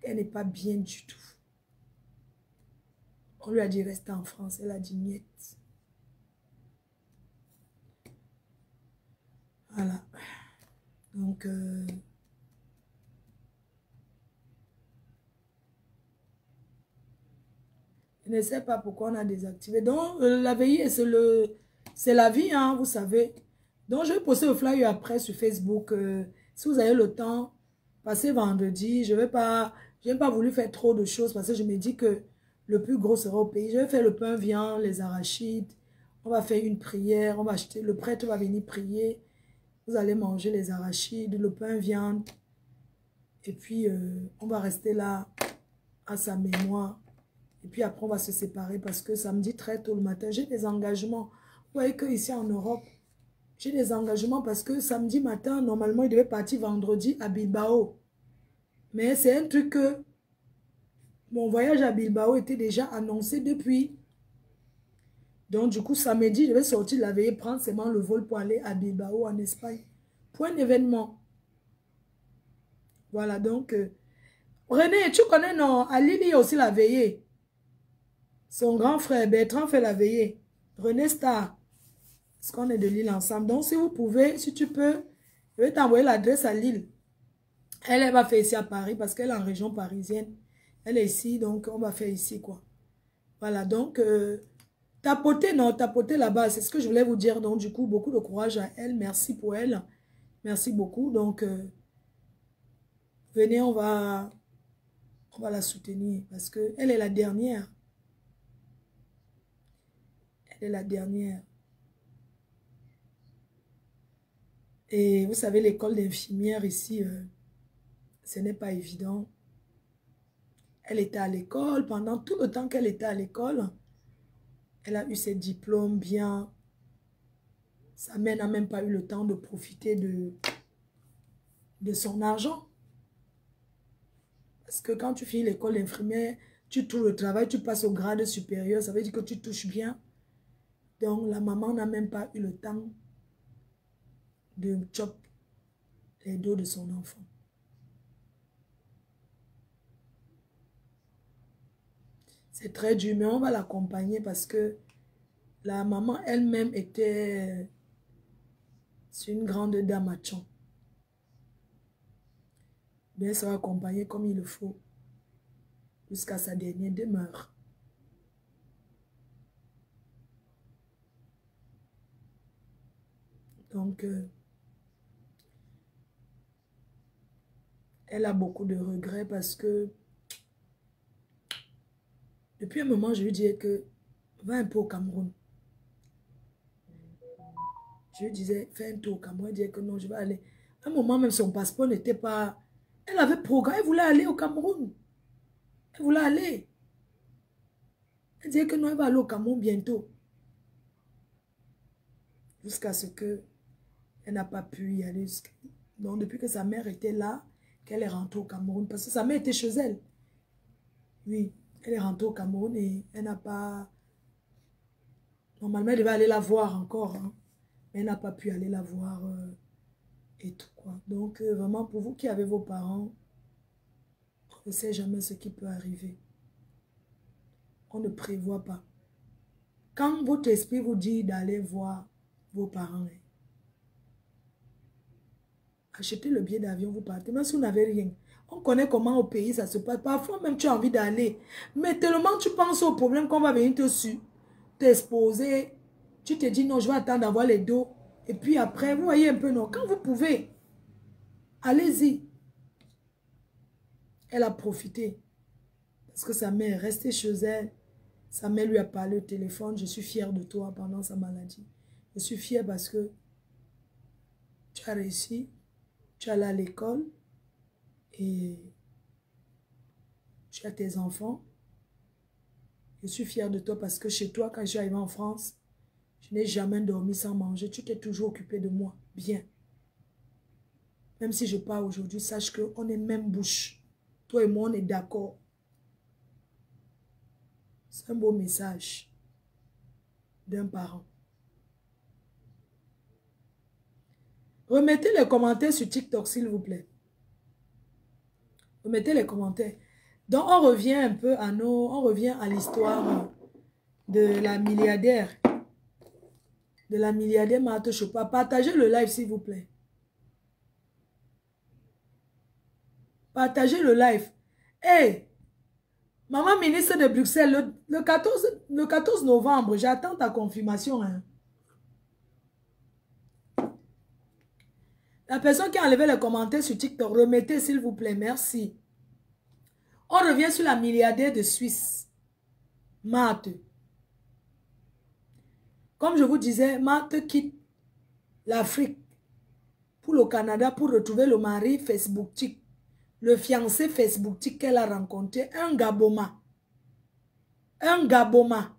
Elle n'est pas bien du tout. On lui a dit reste en France. Elle a dit niet. Voilà. Donc, je ne sais pas pourquoi on a désactivé. Donc, la veillée, c'est la vie, hein, vous savez. Donc, je vais poster le flyer après sur Facebook. Si vous avez le temps, passez vendredi. Je n'ai pas voulu faire trop de choses parce que je me dis que le plus gros sera au pays. Je vais faire le pain viande, les arachides. On va faire une prière. On va acheter. Le prêtre va venir prier. Vous allez manger les arachides, le pain viande. Et puis, on va rester là à sa mémoire. Et puis après, on va se séparer parce que samedi très tôt le matin, j'ai des engagements. Vous voyez qu'ici en Europe, j'ai des engagements parce que samedi matin, normalement, il devait partir vendredi à Bilbao. Mais c'est un truc que mon voyage à Bilbao était déjà annoncé depuis. Donc, du coup, samedi, je vais sortir la veille, prendre seulement le vol pour aller à Bilbao, en Espagne. Pour un événement. Voilà, donc... René, tu connais, non? À Lille, il y a aussi la veillée. Son grand frère Bertrand fait la veillée. René Star. Parce qu'on est de Lille ensemble. Donc, si vous pouvez, si tu peux, je vais t'envoyer l'adresse à Lille. Elle va faire ici à Paris parce qu'elle est en région parisienne. Elle est ici, donc on va faire ici, quoi. Voilà, donc, tapoter, non, tapoter là-bas, c'est ce que je voulais vous dire. Donc, du coup, beaucoup de courage à elle. Merci pour elle. Merci beaucoup. Donc, venez, on va la soutenir parce qu'elle est la dernière. Elle est la dernière. Et vous savez, l'école d'infirmière ici, ce n'est pas évident. Elle était à l'école. Pendant tout le temps qu'elle était à l'école, elle a eu ses diplômes bien. Sa mère n'a même pas eu le temps de profiter de son argent. Parce que quand tu finis l'école d'infirmière, tu trouves le travail, tu passes au grade supérieur, ça veut dire que tu touches bien. Donc la maman n'a même pas eu le temps de chop les dos de son enfant. C'est très dur, mais on va l'accompagner parce que la maman elle-même était une grande dame à Tchon. Mais elle sera accompagnée comme il le faut jusqu'à sa dernière demeure. Donc, elle a beaucoup de regrets parce que depuis un moment, je lui disais que va un peu au Cameroun. Je lui disais, fais un tour au Cameroun. Elle disait que non, je vais aller. À un moment, même son passeport n'était pas... Elle avait programme, elle voulait aller au Cameroun. Elle voulait aller. Elle disait que non, elle va aller au Cameroun bientôt. Jusqu'à ce que elle n'a pas pu y aller. Donc, depuis que sa mère était là, qu'elle est rentrée au Cameroun. Parce que sa mère était chez elle. Oui, elle est rentrée au Cameroun et elle n'a pas... Normalement, elle devait aller la voir encore. Hein. Mais elle n'a pas pu aller la voir et tout quoi. Donc, vraiment, pour vous qui avez vos parents, on ne sait jamais ce qui peut arriver. On ne prévoit pas. Quand votre esprit vous dit d'aller voir vos parents, achetez le billet d'avion, vous partez. Même si vous n'avez rien. On connaît comment au pays ça se passe. Parfois même tu as envie d'aller. Mais tellement tu penses au problème qu'on va venir t'exposer. Tu te dis non, je vais attendre d'avoir les dos. Et puis après, vous voyez un peu non. Quand vous pouvez, allez-y. Elle a profité. Parce que sa mère est restée chez elle. Sa mère lui a parlé au téléphone. Je suis fière de toi pendant sa maladie. Je suis fière parce que tu as réussi. Tu es allé à l'école. Et tu as tes enfants. Je suis fière de toi parce que chez toi, quand je suis arrivée en France, je n'ai jamais dormi sans manger. Tu t'es toujours occupé de moi. Bien. Même si je pars aujourd'hui, sache qu'on est même bouche. Toi et moi, on est d'accord. C'est un beau message d'un parent. Remettez les commentaires sur TikTok, s'il vous plaît. Remettez les commentaires. Donc, on revient un peu à on revient à l'histoire de la milliardaire. De la milliardaire Marthe Chopin. Partagez le live, s'il vous plaît. Partagez le live. Hey, maman ministre de Bruxelles, le 14 novembre, j'attends ta confirmation. Hein. La personne qui a enlevé les commentaires sur TikTok, remettez s'il vous plaît, merci. On revient sur la milliardaire de Suisse, Marthe. Comme je vous disais, Marthe quitte l'Afrique pour le Canada pour retrouver le mari Facebooktique, le fiancé Facebooktique qu'elle a rencontré, un Gaboma. Un Gaboma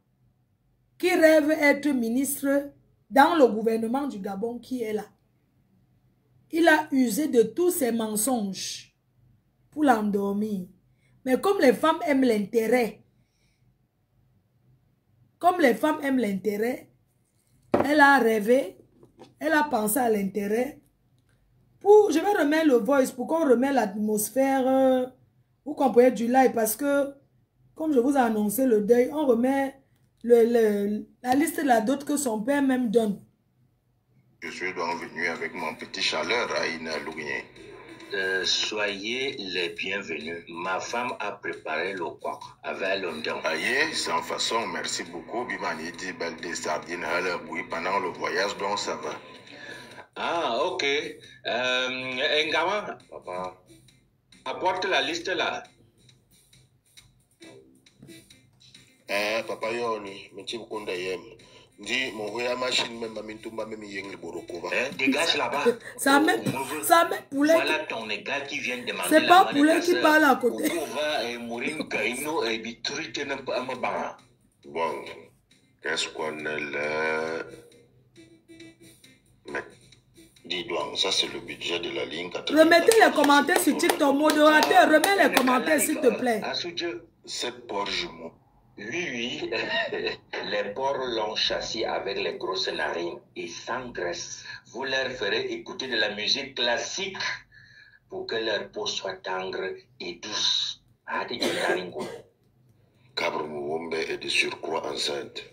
qui rêve être ministre dans le gouvernement du Gabon qui est là. Il a usé de tous ses mensonges pour l'endormir. Mais comme les femmes aiment l'intérêt, elle a rêvé, elle a pensé à l'intérêt. Je vais remettre le voice pour qu'on remette l'atmosphère. Vous comprenez du live parce que, comme je vous ai annoncé le deuil, on remet la liste de la dot que son père même donne. Je suis donc venu avec mon petit chaleur à Ina Lougné. Soyez les bienvenus. Ma femme a préparé le coq avec l'ondon. Aïe, sans façon, merci beaucoup. Bimani dit belle des sardines à la bouille pendant le voyage, donc ça va. Ah, ok. Ngaman, Papa. apporte la liste là. Papa Yoni, mais tu me yem. Dis, mon voyage machine, même Mamintumba, même Yeng Borokova. Dégage là-bas. Ça met poulet. Voilà ton égal qui vient demander. C'est pas poulet qui parle à côté. Bon, qu'est-ce qu'on a là? Mais, dis donc, ça c'est le budget de la ligne 80. Remettez les commentaires sur TikTok, modérateur. Remets les commentaires s'il te plaît. C'est pour jumeaux. Oui, les porcs l'ont chassé avec les grosses narines et sans graisse. Vous leur ferez écouter de la musique classique pour que leur peau soit tendre et douce. Cabre est de surcroît enceinte.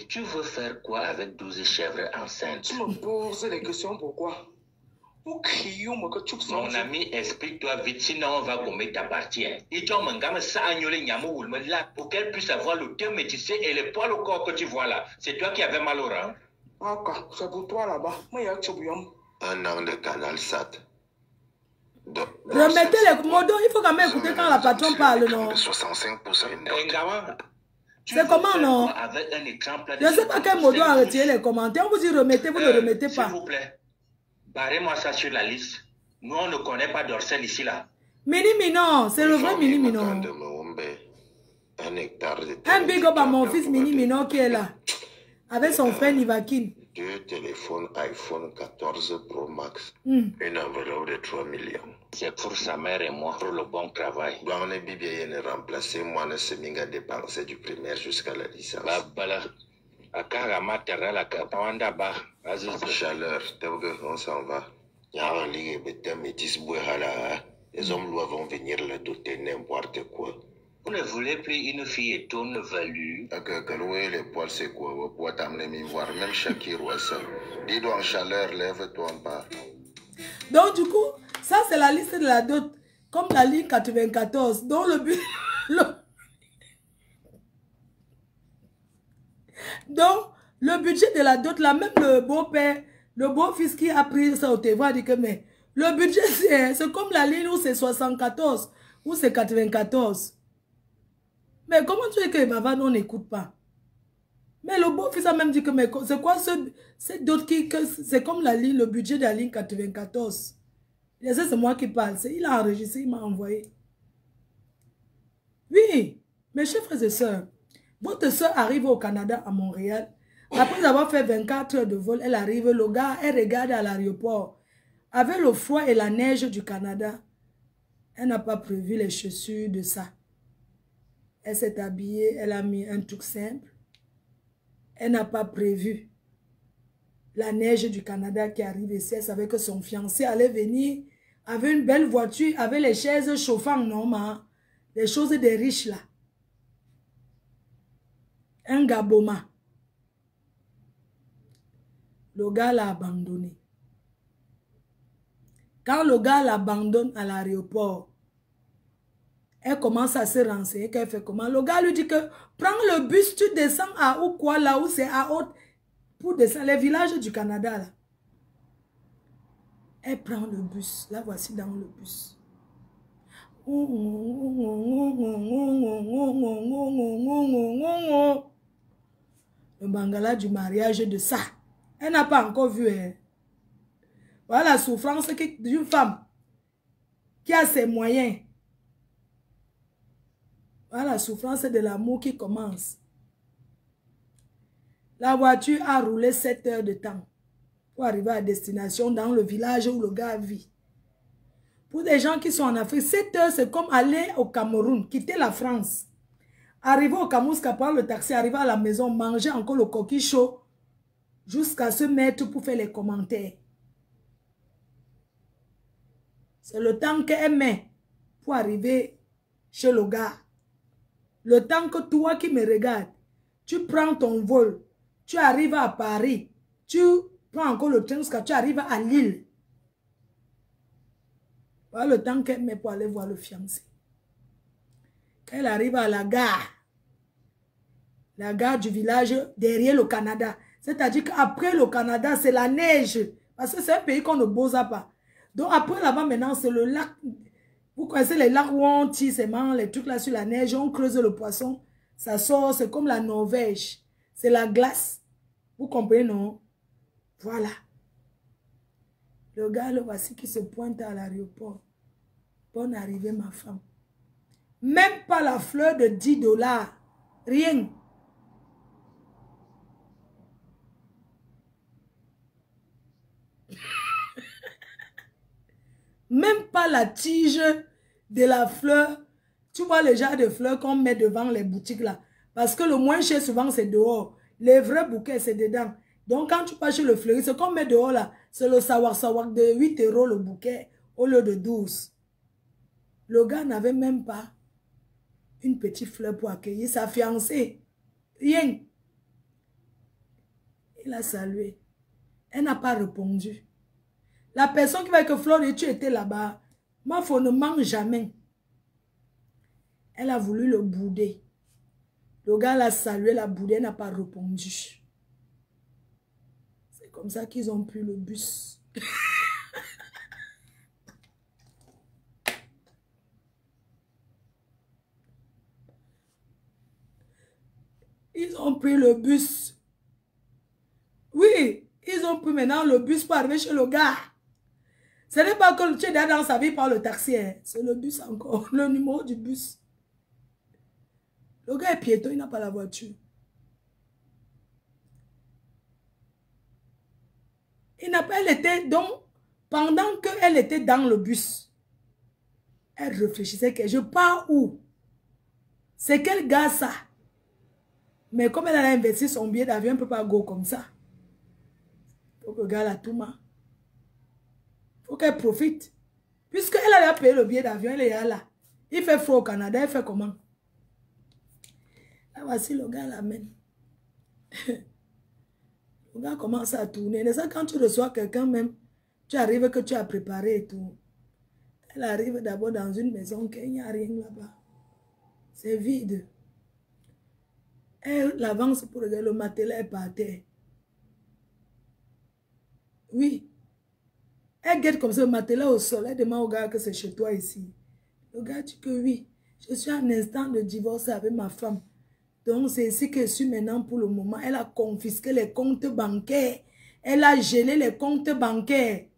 Tu veux faire quoi avec 12 chèvres enceintes? Tu me poses des questions pourquoi? Mon ami, explique-toi vite, sinon on va gommer ta partie. Pour qu'elle puisse avoir le teint métissé et les poils au corps que tu vois là. C'est toi qui avais mal au rein. C'est pour toi là-bas. Un an de canal SAT. Remettez les modos, il faut quand même écouter quand la patronne parle, non? 65%. C'est comment, non? Je ne sais pas quel modo a retiré les commentaires. On vous dit remettez, vous ne remettez pas. S'il vous plaît, barrez-moi ça sur la liste. Nous, on ne connaît pas Dorsel ici, là. Mini Minon, c'est le vrai Mini Minon. Un big up à mon fils Mini Minon qui est là. Avec son frère Nivakin. 2 téléphones iPhone 14 Pro Max. Une enveloppe de 3 millions. C'est pour sa mère et moi, pour le bon travail. On est bien remplacé. Moi, ne sais pas dépenser du primaire jusqu'à la licence. Chaleur, on s'en va. Il y a un lit métis. Les hommes vont venir le doter n'importe quoi. Vous ne voulez plus une fille et tourne value. Les poils, c'est quoi? Vous pouvez t'amener voir même Shakir ou ça. Dis donc, chaleur, lève-toi en bas. Donc, du coup, ça, c'est la liste de la dot. Comme la ligne 94. Donc, le but. Donc, le budget de la dot, là, même le beau-père, le beau-fils qui a pris ça au TV, a dit que, mais le budget, c'est comme la ligne où c'est 74, où c'est 94. Mais comment tu es que Bava on n'écoute pas? Mais le beau-fils a même dit que, mais c'est quoi cette dot qui, c'est comme la ligne, le budget de la ligne 94. Et ça, c'est moi qui parle. Il a enregistré, il m'a envoyé. Oui, mes chers frères et sœurs, votre soeur arrive au Canada, à Montréal. Après avoir fait 24 heures de vol, elle arrive, le gars, elle regarde à l'aéroport. Avec le froid et la neige du Canada, elle n'a pas prévu les chaussures de ça. Elle s'est habillée, elle a mis un truc simple. Elle n'a pas prévu la neige du Canada qui arrive ici. Elle savait que son fiancé allait venir avec une belle voiture, avec les chaises chauffantes, non, ma, les choses des riches là. Un gaboma. Le gars l'a abandonné. Quand le gars l'abandonne à l'aéroport, elle commence à se renseigner qu'elle fait comment. Le gars lui dit que prends le bus, tu descends à ou quoi là où c'est à haute pour descendre les villages du Canada là. Elle prend le bus. La voici dans le bus. Le bangala du mariage de ça. Elle n'a pas encore vu. Hein. Voilà la souffrance d'une femme qui a ses moyens. Voilà la souffrance de l'amour qui commence. La voiture a roulé 7 heures de temps pour arriver à destination dans le village où le gars vit. Pour des gens qui sont en Afrique, 7 heures, c'est comme aller au Cameroun, quitter la France. Arriver au Cameroun, prendre le taxi, arriver à la maison, manger encore le coquille chaud, jusqu'à se mettre pour faire les commentaires. C'est le temps qu'elle met pour arriver chez le gars. Le temps que toi qui me regardes, tu prends ton vol, tu arrives à Paris, tu prends encore le train jusqu'à tu arrives à Lille. Voilà le temps qu'elle met pour aller voir le fiancé. Quand elle arrive à la gare du village derrière le Canada. C'est-à-dire qu'après le Canada, c'est la neige. Parce que c'est un pays qu'on ne bosa pas. Donc après là-bas, maintenant, c'est le lac. Vous connaissez les lacs où on tire ses mains, les trucs là sur la neige, on creuse le poisson. Ça sort, c'est comme la Norvège. C'est la glace. Vous comprenez, non? Voilà. Le gars, le voici qui se pointe à l'aéroport. Bonne arrivée, ma femme. Même pas la fleur de 10 $. Rien. Même pas la tige de la fleur. Tu vois le genre de fleurs qu'on met devant les boutiques là. Parce que le moins cher souvent c'est dehors. Les vrais bouquets c'est dedans. Donc quand tu passes chez le fleuriste, ce qu'on met dehors là, c'est le savoir de 8 € le bouquet au lieu de 12. Le gars n'avait même pas une petite fleur pour accueillir sa fiancée. Rien. Il a salué. Elle n'a pas répondu. La personne qui va avec Flore, tu étais là-bas. Ma fille ne mange jamais. Elle a voulu le bouder. Le gars l'a salué, la boudée, elle n'a pas répondu. C'est comme ça qu'ils ont pris le bus. Ils ont pris le bus. Oui, ils ont pris maintenant le bus pour arriver chez le gars. Ce n'est pas que tu es dans sa vie par le taxi. Hein. C'est le bus encore, le numéro du bus. Le gars est piéton, il n'a pas la voiture. Il n'a pas, elle était donc, pendant qu'elle était dans le bus, elle réfléchissait que je pars où? C'est quel gars ça? Mais comme elle a investi son billet d'avion, elle ne peut pas go comme ça. Il faut que le gars la tourne. Il faut qu'elle profite. Puisqu'elle a payé le billet d'avion, elle est là. Il fait froid au Canada, elle fait comment? Là, voici le gars l'amène. Le gars commence à tourner. Et ça, quand tu reçois quelqu'un même, tu arrives que tu as préparé et tout. Elle arrive d'abord dans une maison qu'il n'y a rien là-bas. C'est vide. Elle avance pour regarder le matelas est par terre. Oui. Elle guette comme ça le matelas au sol. Elle demande au gars que c'est chez toi ici. Le gars dit que oui. Je suis en instant de divorce avec ma femme. Donc c'est ici que je suis maintenant pour le moment. Elle a confisqué les comptes bancaires. Elle a gelé les comptes bancaires.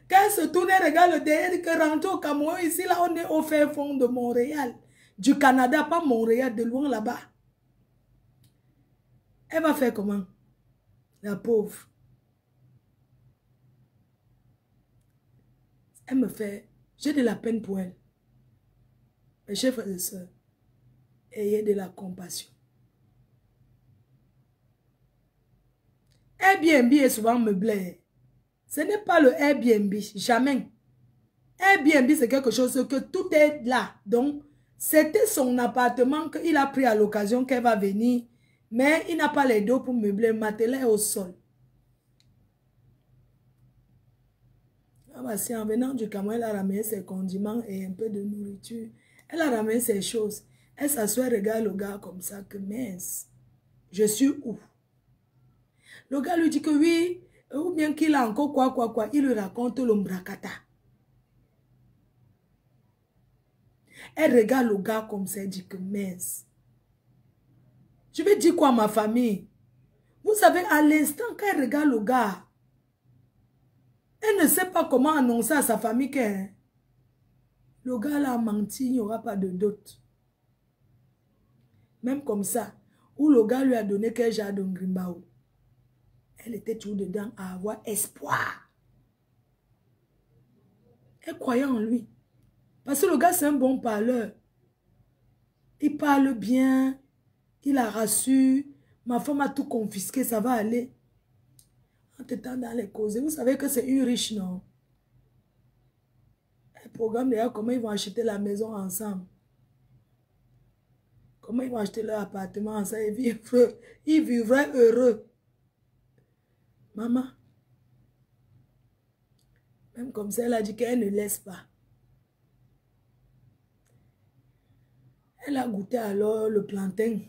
Quand elle se tourne, elle regarde le derrière, que rentre au Cameroun, ici, là, on est au fin fond de Montréal. Du Canada, pas Montréal, de loin là-bas. Elle va faire comment? La pauvre. Elle me fait... J'ai de la peine pour elle. Mes chers frères et sœurs, ayez de la compassion. Airbnb est souvent meublé. Ce n'est pas le Airbnb, jamais. Airbnb, c'est quelque chose que tout est là. Donc, c'était son appartement qu'il a pris à l'occasion qu'elle va venir. Mais il n'a pas les dos pour meubler. Le matelas est au sol. Ah bah, si en venant du Cameroun, elle a ramené ses condiments et un peu de nourriture. Elle a ramené ses choses. Elle s'assoit, regarde le gars comme ça, que mince. Je suis où? Le gars lui dit que oui, ou bien qu'il a encore quoi. Il lui raconte l'ombracata. Elle regarde le gars comme ça, elle dit que mince. Je vais dire quoi à ma famille? Vous savez, à l'instant qu'elle regarde le gars, elle ne sait pas comment annoncer à sa famille que le gars là a menti, il n'y aura pas de doute. Même comme ça, où le gars lui a donné quel genre de Grimbao. Elle était toujours dedans à avoir espoir. Elle croyait en lui. Parce que le gars, c'est un bon parleur. Il parle bien. Il a rassure. Ma femme a tout confisqué, ça va aller. En étant dans les causes. Vous savez que c'est une riche, non? Un programme d'ailleurs, comment ils vont acheter la maison ensemble. Comment ils vont acheter leur appartement ensemble. Ils vivraient heureux. Maman. Même comme ça, elle a dit qu'elle ne laisse pas. Elle a goûté alors le plantain.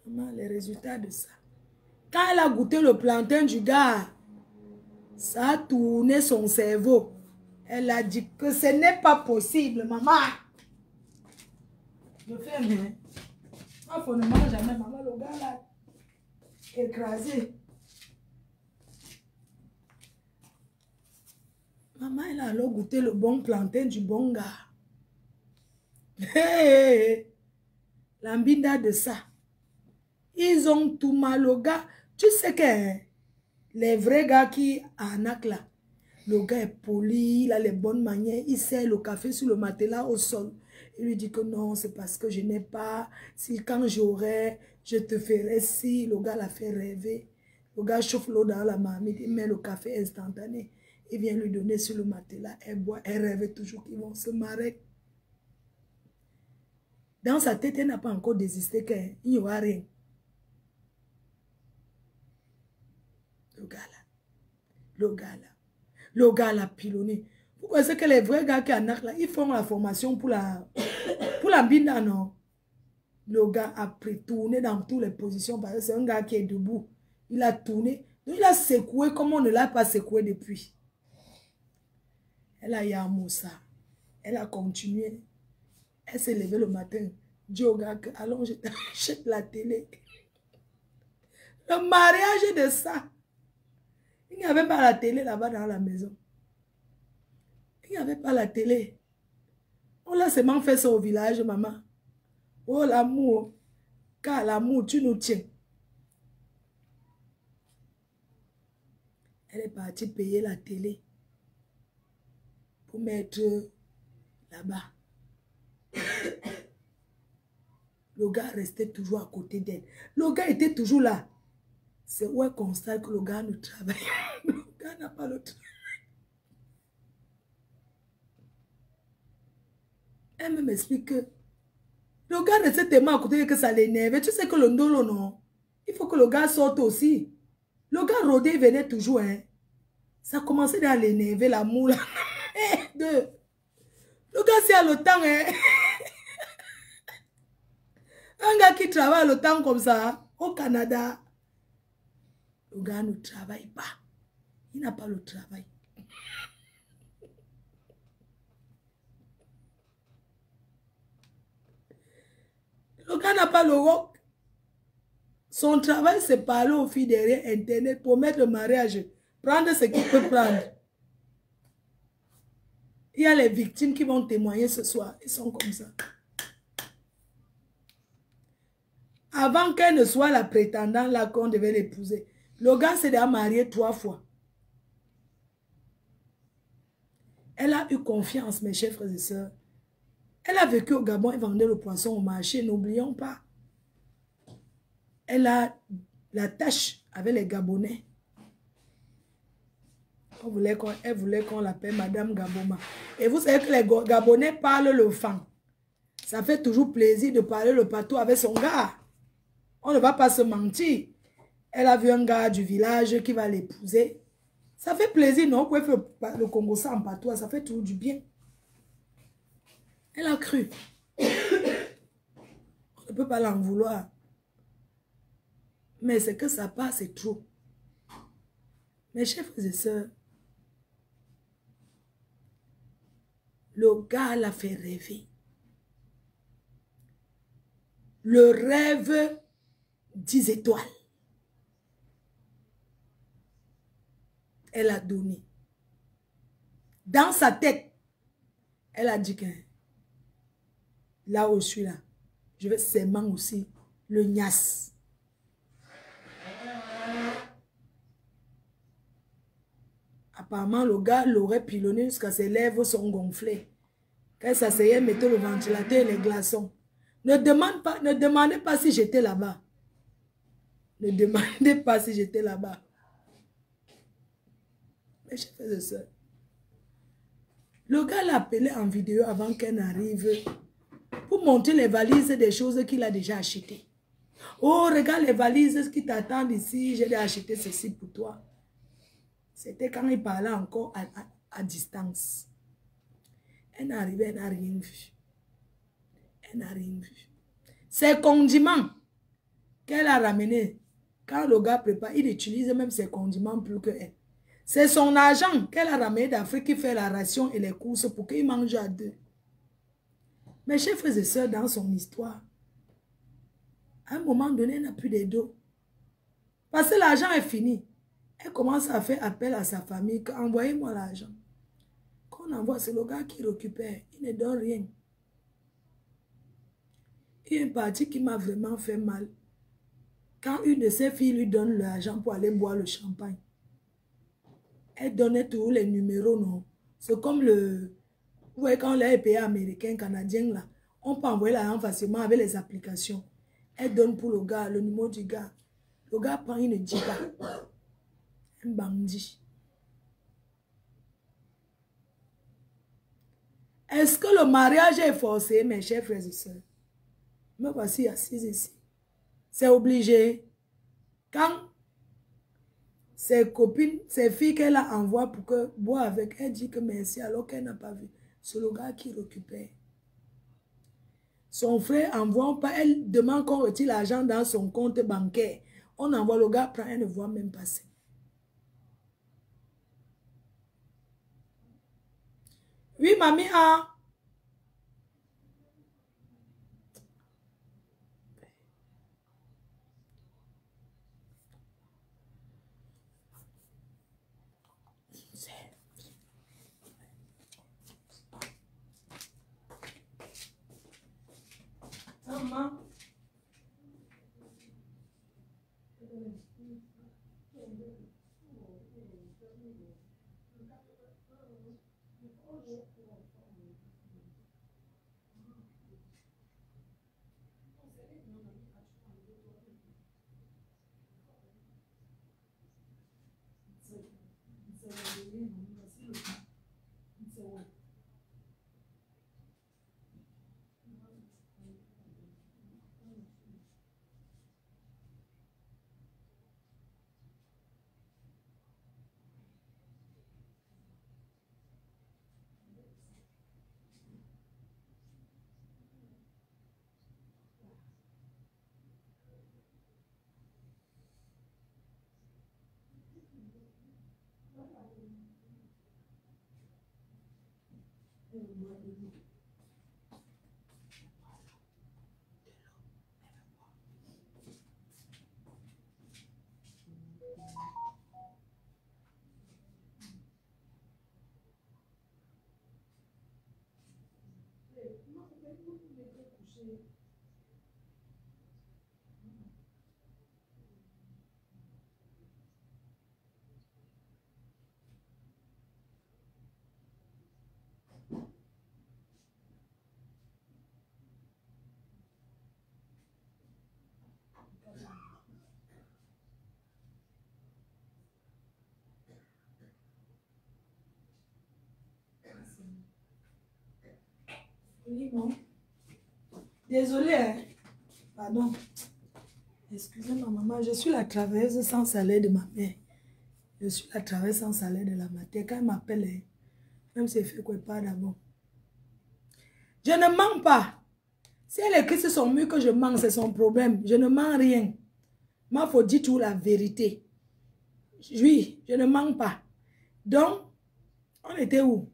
Maman, les résultats de ça. Quand elle a goûté le plantain du gars, ça a tourné son cerveau. Elle a dit que ce n'est pas possible, maman. Je fais bien. Il faut ne manger jamais, maman. Le gars là, écrasé. Maman, elle a alors goûté le bon plantain du bon gars. Hey, l'ambida de ça. Ils ont tout mal au gars. Tu sais que les vrais gars qui arnaquent là, le gars est poli, il a les bonnes manières, il sert le café sur le matelas au sol. Il lui dit que non, c'est parce que je n'ai pas. Si quand j'aurais, je te ferai si. Le gars l'a fait rêver. Le gars chauffe l'eau dans la marmite, il met le café instantané. Il vient lui donner sur le matelas, elle boit, elle rêve toujours qu'ils vont se marrer. Dans sa tête, elle n'a pas encore désisté qu'il n'y aura rien. Le gars l'a pilonné. Pourquoi est-ce que les vrais gars qui arnaquent là, ils font la formation pour la binda, non? Le gars a tourné dans toutes les positions parce que c'est un gars qui est debout. Il a tourné. Donc il a secoué comme on ne l'a pas secoué depuis. Elle a yamou ça. Elle a continué. Elle s'est levée le matin. Dit au gars que allons, je t'achète la télé. Le mariage de ça. Il n'y avait pas la télé là-bas dans la maison. Il n'y avait pas la télé. On l'a seulement fait ça au village, maman. Oh l'amour. Car l'amour, tu nous tiens. Elle est partie payer la télé. Pour mettre là-bas. Le gars restait toujours à côté d'elle. Le gars était toujours là. C'est où elle constate que le gars ne travaille. Le gars n'a pas le travail. Elle m'explique que le gars restait tellement à côté que ça l'énervait. Tu sais que le ndolo, non? Il faut que le gars sorte aussi. Le gars rodé venait toujours. Hein. Ça commençait à l'énerver, la moule. Le gars, c'est à le temps. Hein. Un gars qui travaille le temps comme ça, au Canada, le gars ne travaille pas. Il n'a pas le travail. Le gars n'a pas le rock. Son travail, c'est parler aux filles derrière Internet pour mettre le mariage. Prendre ce qu'il peut prendre. Il y a les victimes qui vont témoigner ce soir. Ils sont comme ça. Avant qu'elle ne soit la prétendante là qu'on devait l'épouser, le gars s'est déjà marié 3 fois. Elle a eu confiance, mes chers frères et sœurs. Elle a vécu au Gabon et vendait le poisson au marché, n'oublions pas. Elle a la tâche avec les Gabonais. Elle voulait qu'on l'appelle Madame Gaboma. Et vous savez que les Gabonais parlent le fan. Ça fait toujours plaisir de parler le pato avec son gars. On ne va pas se mentir. Elle a vu un gars du village qui va l'épouser. Ça fait plaisir, non? Vous pouvez faire le Congo ça en patois, ça fait toujours du bien. Elle a cru. On ne peut pas l'en vouloir. Mais c'est que ça passe, c'est trop. Mes chers frères et sœurs, le gars l'a fait rêver. Le rêve 10 étoiles. Elle a donné. Dans sa tête, elle a dit que là où je suis là, je vais seulement aussi le niasse. Apparemment, le gars l'aurait pilonné jusqu'à ses lèvres sont gonflées. Quand elle s'asseyait, mettait le ventilateur et les glaçons. Ne demandez pas si j'étais là-bas. Ne demandez pas si j'étais là-bas. Mes chers frères et sœurs, le gars l'a appelé en vidéo avant qu'elle n'arrive pour monter les valises des choses qu'il a déjà achetées. Oh, regarde les valises qui t'attendent ici. J'ai acheté ceci pour toi. C'était quand il parlait encore à distance. Elle n'est arrivée, elle n'a rien vu. Elle n'a rien vu. Ses condiments qu'elle a ramenés, quand le gars prépare, il utilise même ses condiments plus que elle. C'est son argent qu'elle a ramené d'Afrique qui fait la ration et les courses pour qu'il mange à deux. Mes chers frères et sœurs, dans son histoire, à un moment donné, elle n'a plus de dos. Parce que l'argent est fini. Elle commence à faire appel à sa famille. Envoyez-moi l'argent. Quand on envoie, c'est le gars qui récupère. Il ne donne rien. Il y a une partie qui m'a vraiment fait mal. Quand une de ses filles lui donne l'argent pour aller boire le champagne, elle donnait tous les numéros, non. C'est comme le... Vous voyez, quand les pays américains, canadiens, là, on peut envoyer l'argent facilement avec les applications. Elle donne pour le gars, le numéro du gars. Le gars prend, il ne dit pas. Un bandit. Est-ce que le mariage est forcé, mes chers frères et sœurs? Me voici assise ici. C'est obligé. Quand ses copines, ses filles qu'elle a envoie pour que boire avec, elle dit que merci alors qu'elle n'a pas vu. C'est le gars qui récupère. Son frère envoie pas, elle demande qu'on retire l'argent dans son compte bancaire. On envoie, le gars prend, elle ne voit même pas ça. Oui, mamie, ah. Maman. Oui, bon. Désolée, hein. Pardon. Excusez-moi, maman. Je suis la travailleuse sans salaire de ma mère. Je suis la travailleuse sans salaire de la matière. Quand elle m'appelle, hein, même si elle fait quoi pas d'abord. Je ne mens pas. Si elle écrit sur son mur que je mens, c'est son problème. Je ne mens rien. Mais il faut dire tout la vérité. Oui, je ne mens pas. Donc, on était où?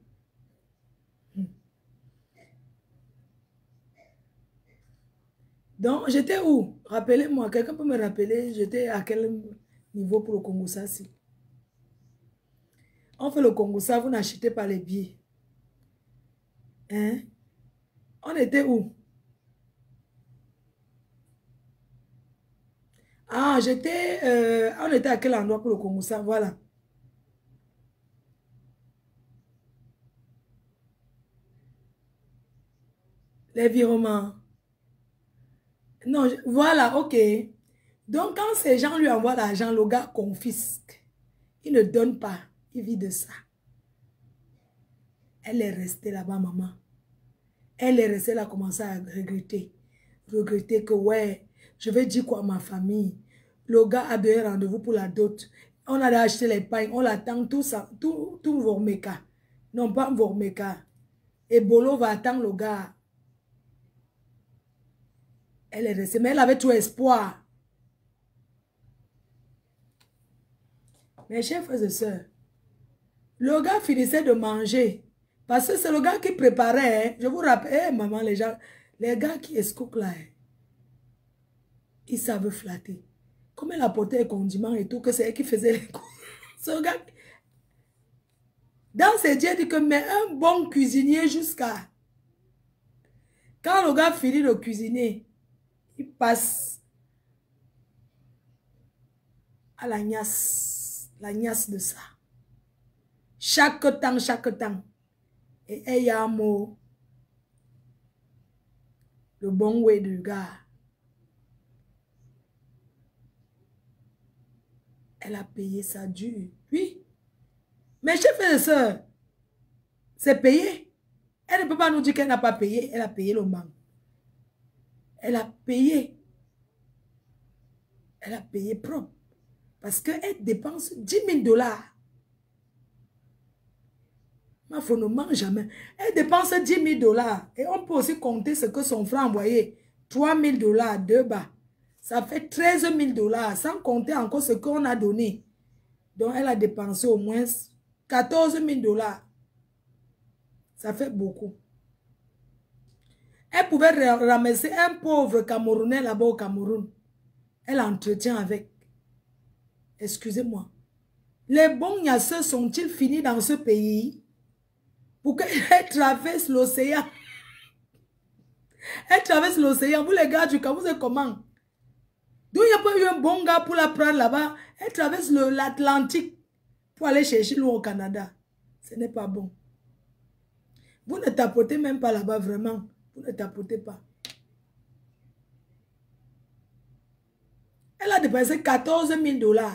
Donc, j'étais où? Rappelez-moi, quelqu'un peut me rappeler, j'étais à quel niveau pour le Congo-Sassi? On fait le Congo-Sassi, vous n'achetez pas les billets. Hein? On était où? Ah, j'étais... on était à quel endroit pour le Congo-Sassi? Voilà. Les virements. Non, voilà, ok. Donc, quand ces gens lui envoient l'argent, le gars confisque. Il ne donne pas. Il vit de ça. Elle est restée là-bas, maman. Elle est restée là, commencé à regretter. Regretter que, ouais, Je vais dire quoi à ma famille? Le gars a donné rendez-vous pour la dot. On a acheté les pains, on l'attend, tout ça, tout Vormeka. Non, pas Vormeka. Et Bolo va attendre le gars. Elle est restée, mais elle avait tout espoir. Mes chers frères et sœurs, le gars finissait de manger. Parce que c'est le gars qui préparait. Hein. Je vous rappelle, maman, les gars qui escouquent là, hein, ils savent flatter. Comme elle apportait les condiments et tout, que c'est elle qui faisait les cours. Ce gars, dans ses dieux, il dit que mais un bon cuisinier jusqu'à... Quand le gars finit de cuisiner, il passe à la gnasse de ça. Chaque temps. Et il y a un mot, le bon way du gars. Elle a payé ça dur. Oui. Mais chers frères et sœurs, c'est payé. Elle ne peut pas nous dire qu'elle n'a pas payé. Elle a payé le manque. Elle a payé. Elle a payé propre. Parce qu'elle dépense 10 000 $. Ma femme ne mange jamais. Elle dépense 10 000 $. Et on peut aussi compter ce que son frère a envoyé. 3 000 $, 2 bas. Ça fait 13 000 $. Sans compter encore ce qu'on a donné. Donc elle a dépensé au moins 14 000 $. Ça fait beaucoup. Elle pouvait ramasser un pauvre Camerounais là-bas au Cameroun. Elle entretient avec. Excusez-moi. Les bons gnasseurs sont-ils finis dans ce pays? Pour qu'elle traverse l'océan. Elle traverse l'océan. Vous les gars du Cameroun, vous êtes comment? D'où il n'y a pas eu un bon gars pour la prendre là-bas. Elle traverse l'Atlantique pour aller chercher l'eau au Canada. Ce n'est pas bon. Vous ne tapotez même pas là-bas, vraiment. Vous ne tapotez pas. Elle a dépensé 14 000 $.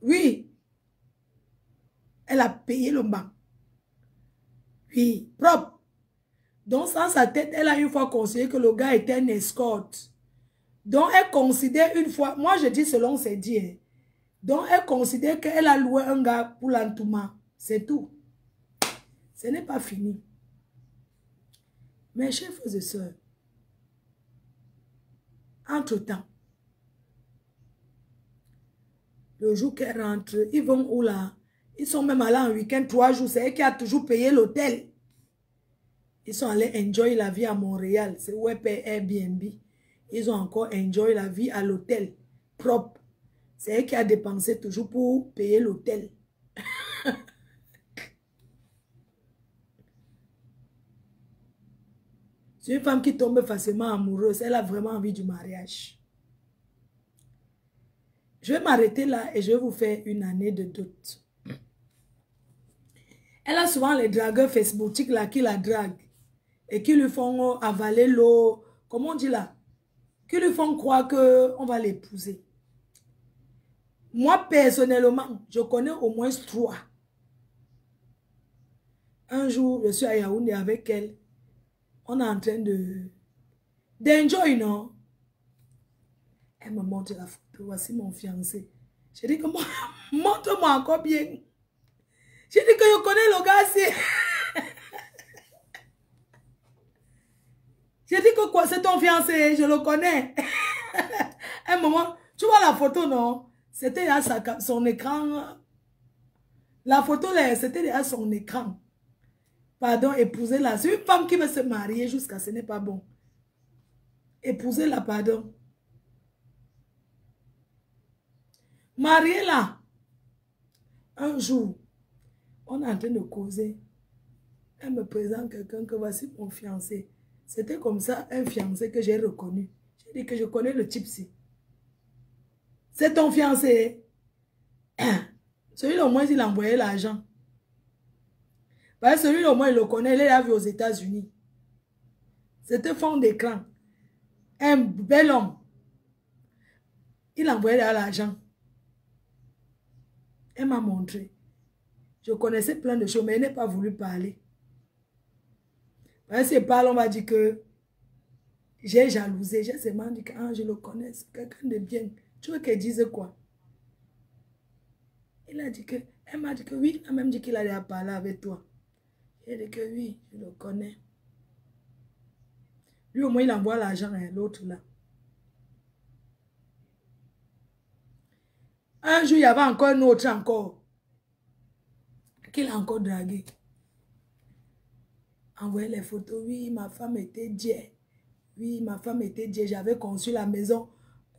Oui. Elle a payé le banc. Oui, propre. Donc, dans sa tête, elle a une fois considéré que le gars était un escorte. Donc, elle considère une fois, moi je dis selon ses dires. Donc, elle considère qu'elle a loué un gars pour l'entourement. C'est tout. Ce n'est pas fini. Mes chers frères et sœurs, entre-temps, le jour qu'elle rentre, ils vont où là? Ils sont même allés en week-end 3 jours. C'est elle qui a toujours payé l'hôtel. Ils sont allés enjoy la vie à Montréal. C'est où elle paye Airbnb. Ils ont encore enjoy la vie à l'hôtel. Propre. C'est elle qui a dépensé toujours pour payer l'hôtel. C'est une femme qui tombe facilement amoureuse. Elle a vraiment envie du mariage. Je vais m'arrêter là et je vais vous faire une année de doute. Elle a souvent les dragueurs facebookiques là qui la draguent et qui lui font avaler l'eau. Comment on dit là? Qui lui font croire qu'on va l'épouser. Moi, personnellement, je connais au moins 3. Un jour, je suis à Yaoundé avec elle. On est en train d'enjoy, non? Elle me montre la photo. Voici mon fiancé. J'ai dit que montre-moi encore bien. J'ai dit que je connais le gars ici. J'ai dit que quoi, c'est ton fiancé, je le connais. Un moment, tu vois la photo, non? C'était à son écran. La photo, là, c'était à son écran. Pardon, épouser-la. C'est une femme qui veut se marier jusqu'à ce n'est pas bon. Épouser-la, pardon. Marier-la. Un jour, on est en train de causer. Elle me présente quelqu'un que voici mon fiancé. C'était comme ça un fiancé que j'ai reconnu. J'ai dit que je connais le type-ci. C'est ton fiancé. Celui-là, au moins, il a envoyé l'argent. Parce que celui-là, au moins, il le connaît. Il l'a vu aux États-Unis. C'était fond d'écran. Un bel homme. Il a envoyé l'argent. Elle m'a montré. Je connaissais plein de choses, mais elle n'a pas voulu parler. Parce qu'elle parle, on va dire que J'ai jalousé. J'ai seulement dit que je le connais. C'est quelqu'un de bien. Tu veux qu'elle dise quoi? Il a dit que... Elle m'a dit que oui. Elle a même dit qu'il allait parler avec toi. Il a dit que oui, je le connais. Lui, au moins, il envoie l'argent à l'autre là. Un jour, il y avait encore un autre encore. Qu'il a encore dragué. Envoyé les photos. Oui, ma femme était dieu. Oui, ma femme était dieu. J'avais conçu la maison.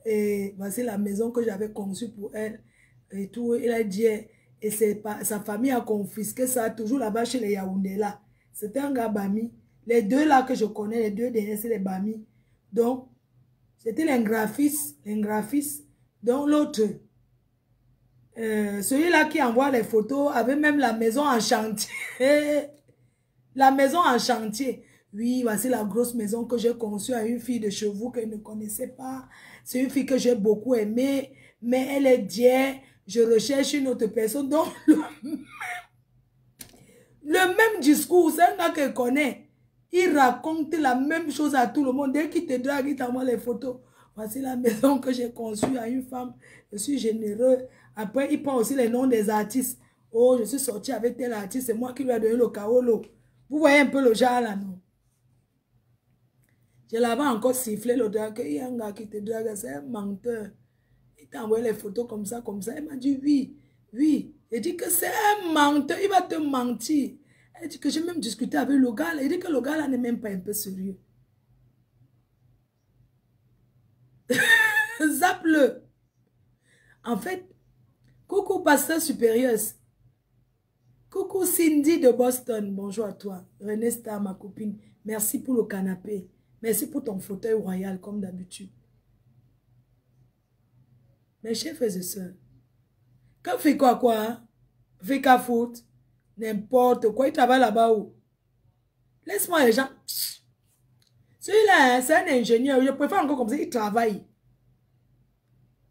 Et voici la maison que j'avais conçue pour elle. Et tout, il a dit. Et sa famille a confisqué ça toujours là-bas chez les Yaoundé là. C'était un gars Bami. Les deux là que je connais, les deux derniers, c'est les Bami. Donc, c'était l'ingraphiste. Donc, l'autre, celui-là qui envoie les photos avait même la maison en chantier. La maison en chantier. Oui, voici la grosse maison que j'ai conçue à une fille de chez vous qu'elle ne connaissait pas. C'est une fille que j'ai beaucoup aimée, mais elle est dieu. Je recherche une autre personne. Donc, le même discours, c'est un gars qu'elle connaît. Il raconte la même chose à tout le monde. Dès qu'il te drague, il t'envoie les photos. Voici la maison que j'ai conçue à une femme. Je suis généreux. Après, il prend aussi les noms des artistes. Oh, je suis sorti avec tel artiste. C'est moi qui lui ai donné le kaolo. Vous voyez un peu le genre là, non? Je l'avais encore sifflé le drague. Il y a un gars qui te drague. C'est un menteur. Il t'a envoyé les photos comme ça, comme ça. Elle m'a dit oui, oui. Il dit que c'est un menteur. Il va te mentir. Elle dit que j'ai même discuté avec le gars. Il dit que le gars là n'est même pas un peu sérieux. Zappe-le. En fait, coucou pasteur supérieur. Coucou Cindy de Boston. Bonjour à toi. René Star, ma copine. Merci pour le canapé. Merci pour ton fauteuil royal, comme d'habitude. Mes chers frères et sœurs, quand fait quoi, hein? Fait qu'à foot, n'importe quoi, il travaille là-bas où? Laisse-moi les gens. Celui-là, hein, c'est un ingénieur, je préfère encore comme ça, il travaille.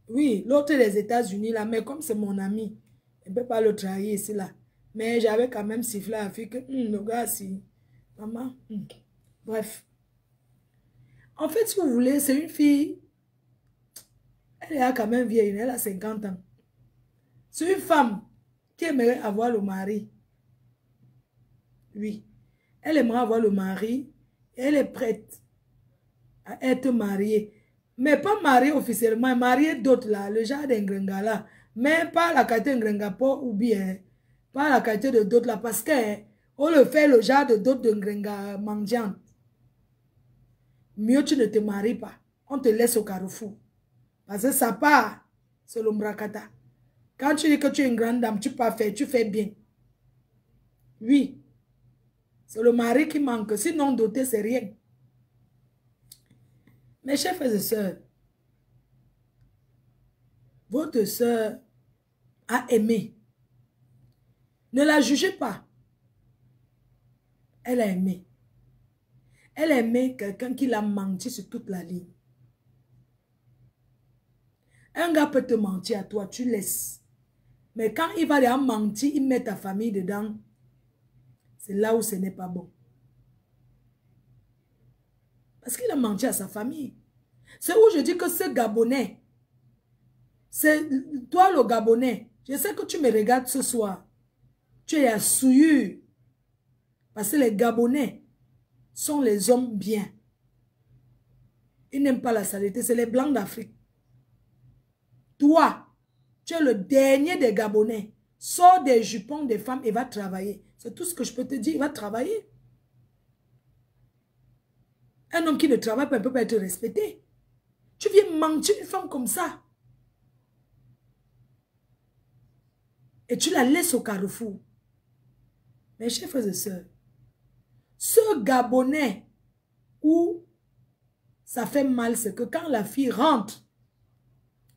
Oui, l'autre des États-Unis, là, mais comme c'est mon ami, je ne peux pas le trahir ici, là. Mais j'avais quand même sifflé à la fille que, le gars, si, maman, bref. En fait, si vous voulez, c'est une fille, elle est quand même vieille, elle a 50 ans. C'est une femme qui aimerait avoir le mari. Oui. Elle aimerait avoir le mari. Et elle est prête à être mariée. Mais pas mariée officiellement, mariée d'autres là, le genre d'Ingrengala. Mais pas la qualité d'Ingrengapo ou bien, pas la qualité de d'autres là. Parce qu'on le fait le genre de d'autres d'Ingrenga mendiantes. Mieux tu ne te maries pas. On te laisse au carrefour. Parce que ça part, c'est l'ombrakata. Quand tu dis que tu es une grande dame, tu peux faire, tu fais bien. Oui. C'est le mari qui manque. Sinon, doté, c'est rien. Mes chers frères et sœurs, votre sœur a aimé. Ne la jugez pas. Elle a aimé. Elle a aimé quelqu'un qui l'a menti sur toute la ligne. Un gars peut te mentir à toi, tu laisses. Mais quand il va leur mentir, il met ta famille dedans. C'est là où ce n'est pas bon. Parce qu'il a menti à sa famille. C'est où je dis que ce Gabonais, c'est toi le Gabonais, je sais que tu me regardes ce soir. Tu es à souillure. Parce que les Gabonais sont les hommes bien. Ils n'aiment pas la saleté, c'est les Blancs d'Afrique. Toi, tu es le dernier des Gabonais. Sors des jupons des femmes et va travailler. C'est tout ce que je peux te dire, il va travailler. Un homme qui ne travaille pas ne peut pas être respecté. Tu viens mentir une femme comme ça. Et tu la laisses au carrefour. Mes chers frères et sœurs, ce Gabonais où ça fait mal, c'est que quand la fille rentre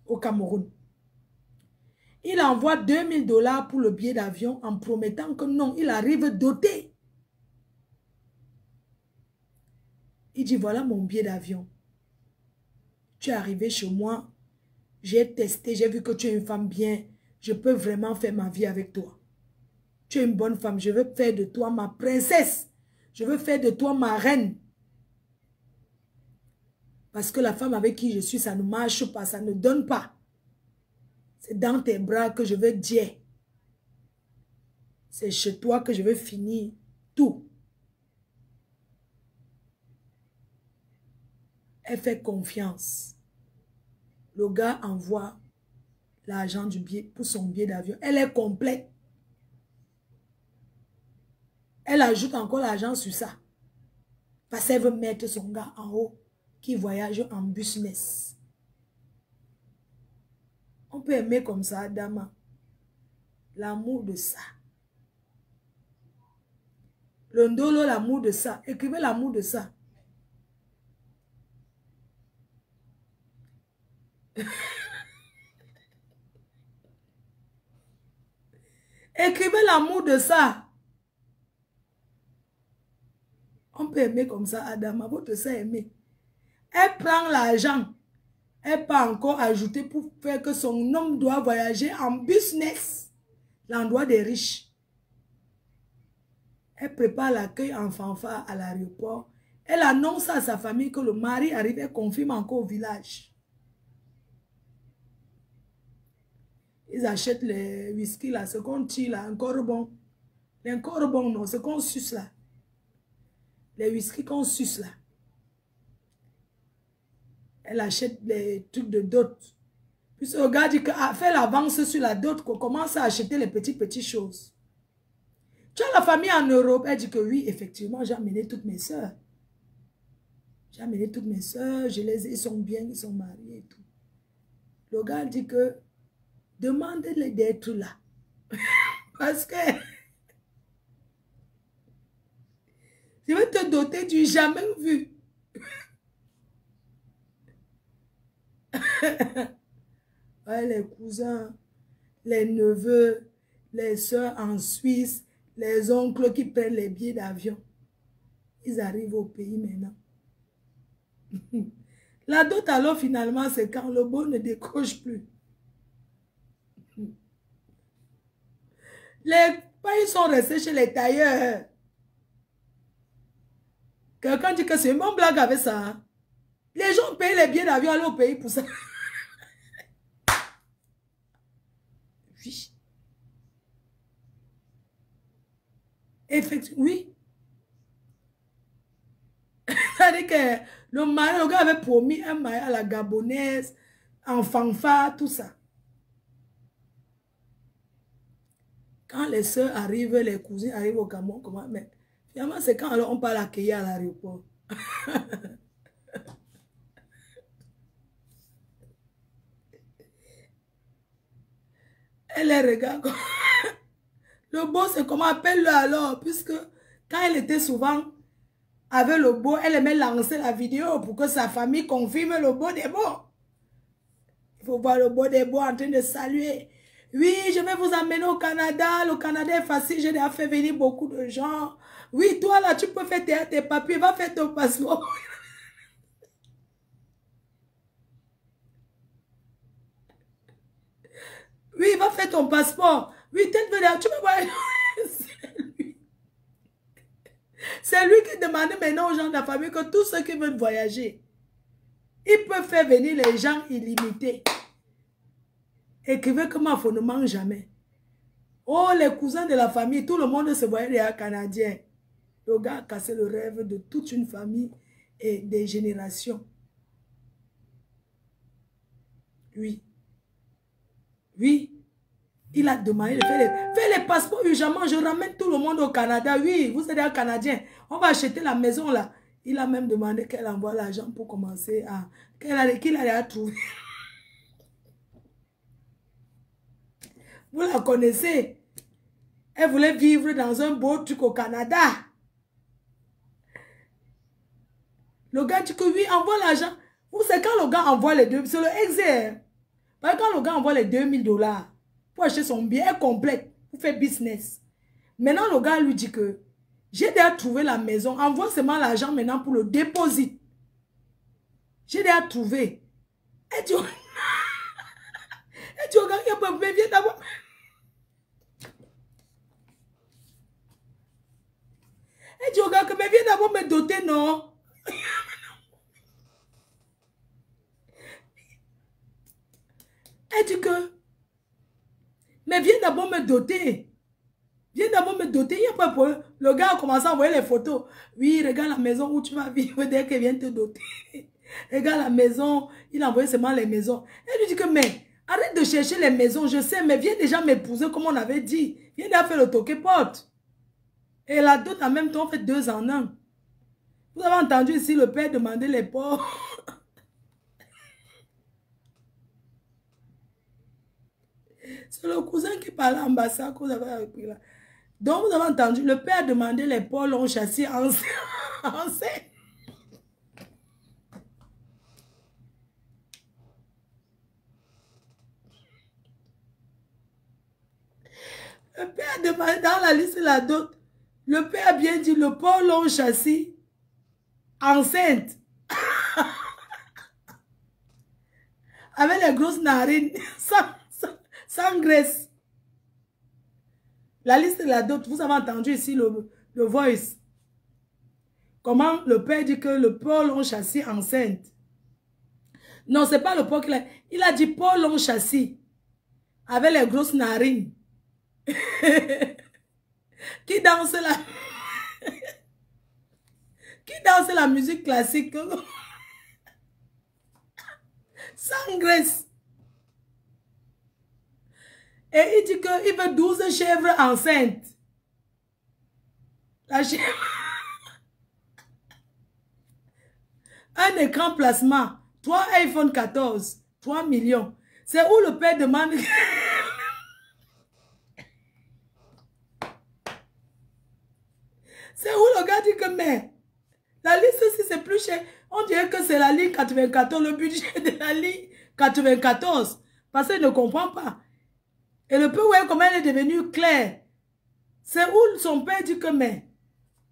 au Cameroun, il envoie 2000 $ pour le billet d'avion en promettant que non, il arrive doté. Il dit, voilà mon billet d'avion. Tu es arrivé chez moi, j'ai testé, j'ai vu que tu es une femme bien, je peux vraiment faire ma vie avec toi. Tu es une bonne femme, je veux faire de toi ma princesse. Je veux faire de toi ma reine. Parce que la femme avec qui je suis, ça ne marche pas, ça ne donne pas. C'est dans tes bras que je veux dire. C'est chez toi que je veux finir tout. Elle fait confiance. Le gars envoie l'argent du billet pour son billet d'avion. Elle est complète. Elle ajoute encore l'argent sur ça. Parce qu'elle veut mettre son gars en haut qui voyage en business. On peut aimer comme ça, Adama. L'amour de ça. Le ndolo, l'amour de ça. Écrivez l'amour de ça. Écrivez l'amour de ça. On peut aimer comme ça, Adama. Votre ça aimer. Elle prend l'argent. Elle peut encore ajouter pour faire que son homme doit voyager en business. L'endroit des riches. Elle prépare l'accueil en fanfare à l'aéroport. Elle annonce à sa famille que le mari arrive et confirme encore au village. Ils achètent les whisky là, ce qu'on tire là, encore bon. Encore bon, non, ce qu'on suce là. Les whisky qu'on suce là. Elle achète les trucs de dot. Puis ce gars dit qu'elle fait l'avance sur la dot, qu'on commence à acheter les petites choses. Tu as la famille en Europe, elle dit que oui, effectivement, j'ai amené toutes mes soeurs. J'ai amené toutes mes soeurs, ils sont bien, ils sont mariés et tout. Le gars dit que demandez-les d'être là. Parce que je vais te doter du jamais vu. Ouais, les cousins, les neveux, les soeurs en Suisse, les oncles qui prennent les billets d'avion. Ils arrivent au pays maintenant. La dot alors finalement c'est quand le beau ne décroche plus. Les pays sont restés chez les tailleurs. Quelqu'un dit que c'est une bonne blague avec ça. Hein? Les gens payent les billets d'avion aller au pays pour ça. Oui. Effectivement, oui. C'est-à-dire que le gars avait promis un mariage à la gabonaise, en fanfare, tout ça. Quand les soeurs arrivent, les cousines arrivent au Cameroun, comment, mais finalement, c'est quand alors on part l'accueillir à l'aéroport. Elle les regarde. Le beau, c'est comment appelle-le alors, puisque quand elle était souvent avec le beau, elle aimait lancer la vidéo pour que sa famille confirme le beau des beaux. Il faut voir le beau des beaux en train de saluer. Oui, je vais vous amener au Canada. Le Canada est facile, j'ai déjà fait venir beaucoup de gens. Oui, toi là, tu peux faire tes papiers, va faire ton passeport. Oui, va faire ton passeport. Oui, tu peux voir. C'est lui qui demande maintenant aux gens de la famille que tous ceux qui veulent voyager, ils peuvent faire venir les gens illimités. Écrivez que ma femme ne mange jamais. Oh, les cousins de la famille, tout le monde se voyait déjà canadien. Le gars a cassé le rêve de toute une famille et des générations. Oui. Oui. Il a demandé de faire les passeports urgemment. Je ramène tout le monde au Canada. Oui, vous êtes un Canadien. On va acheter la maison là. Il a même demandé qu'elle envoie l'argent pour commencer à... qu'il allait trouver. Vous la connaissez. Elle voulait vivre dans un beau truc au Canada. Le gars dit que oui, envoie l'argent. Vous savez quand le gars envoie les deux... C'est le exer. Quand le gars envoie les $2000... pour acheter son billet complet, pour faire business. Maintenant, le gars lui dit que j'ai déjà trouvé la maison, envoie seulement l'argent maintenant pour le déposit. J'ai déjà trouvé. Et tu regardes, mais viens d'abord. Et tu regardes, mais viens d'abord me doter, non? dit que, mais viens d'abord me doter. Viens d'abord me doter. Il y a pas pour le gars a commencé à envoyer les photos. Oui, regarde la maison où tu vas vivre dès qu'elle vient te doter. Regarde la maison. Il a envoyé seulement les maisons. Elle lui dit que, mais arrête de chercher les maisons. Je sais, mais viens déjà m'épouser comme on avait dit. Viens déjà faire le toqué-porte. Et la dot en même temps fait 2 en 1. Vous avez entendu ici le père demander les porcs. C'est le cousin qui parlait à l'ambassade que vous avez appris là. Donc, vous avez entendu, le père a demandé les Paul ont chassé en scène. Le père a demandé dans la liste de la dot. Le père a bien dit, le Paul ont chassé enceinte. Avec les grosses narines, sans graisse. La liste de la dot, vous avez entendu ici le voice. Comment le père dit que le Paul ont chassé enceinte. Non, c'est pas le Paul qu'il a. Il a dit Paul ont chassé. Avec les grosses narines. Qui danse la... Qui danse la musique classique. Sans graisse. Et il dit qu'il veut 12 chèvres enceintes. La chèvre. Un écran plasma. 3 iPhone 14. 3 millions. C'est où le père demande... C'est où le gars dit que mais... La liste aussi c'est plus cher. On dirait que c'est la ligne 94. Le budget de la ligne 94. Parce qu'il ne comprend pas. Et le peu, vous voyez comment elle est devenue claire. C'est où son père dit que, mais,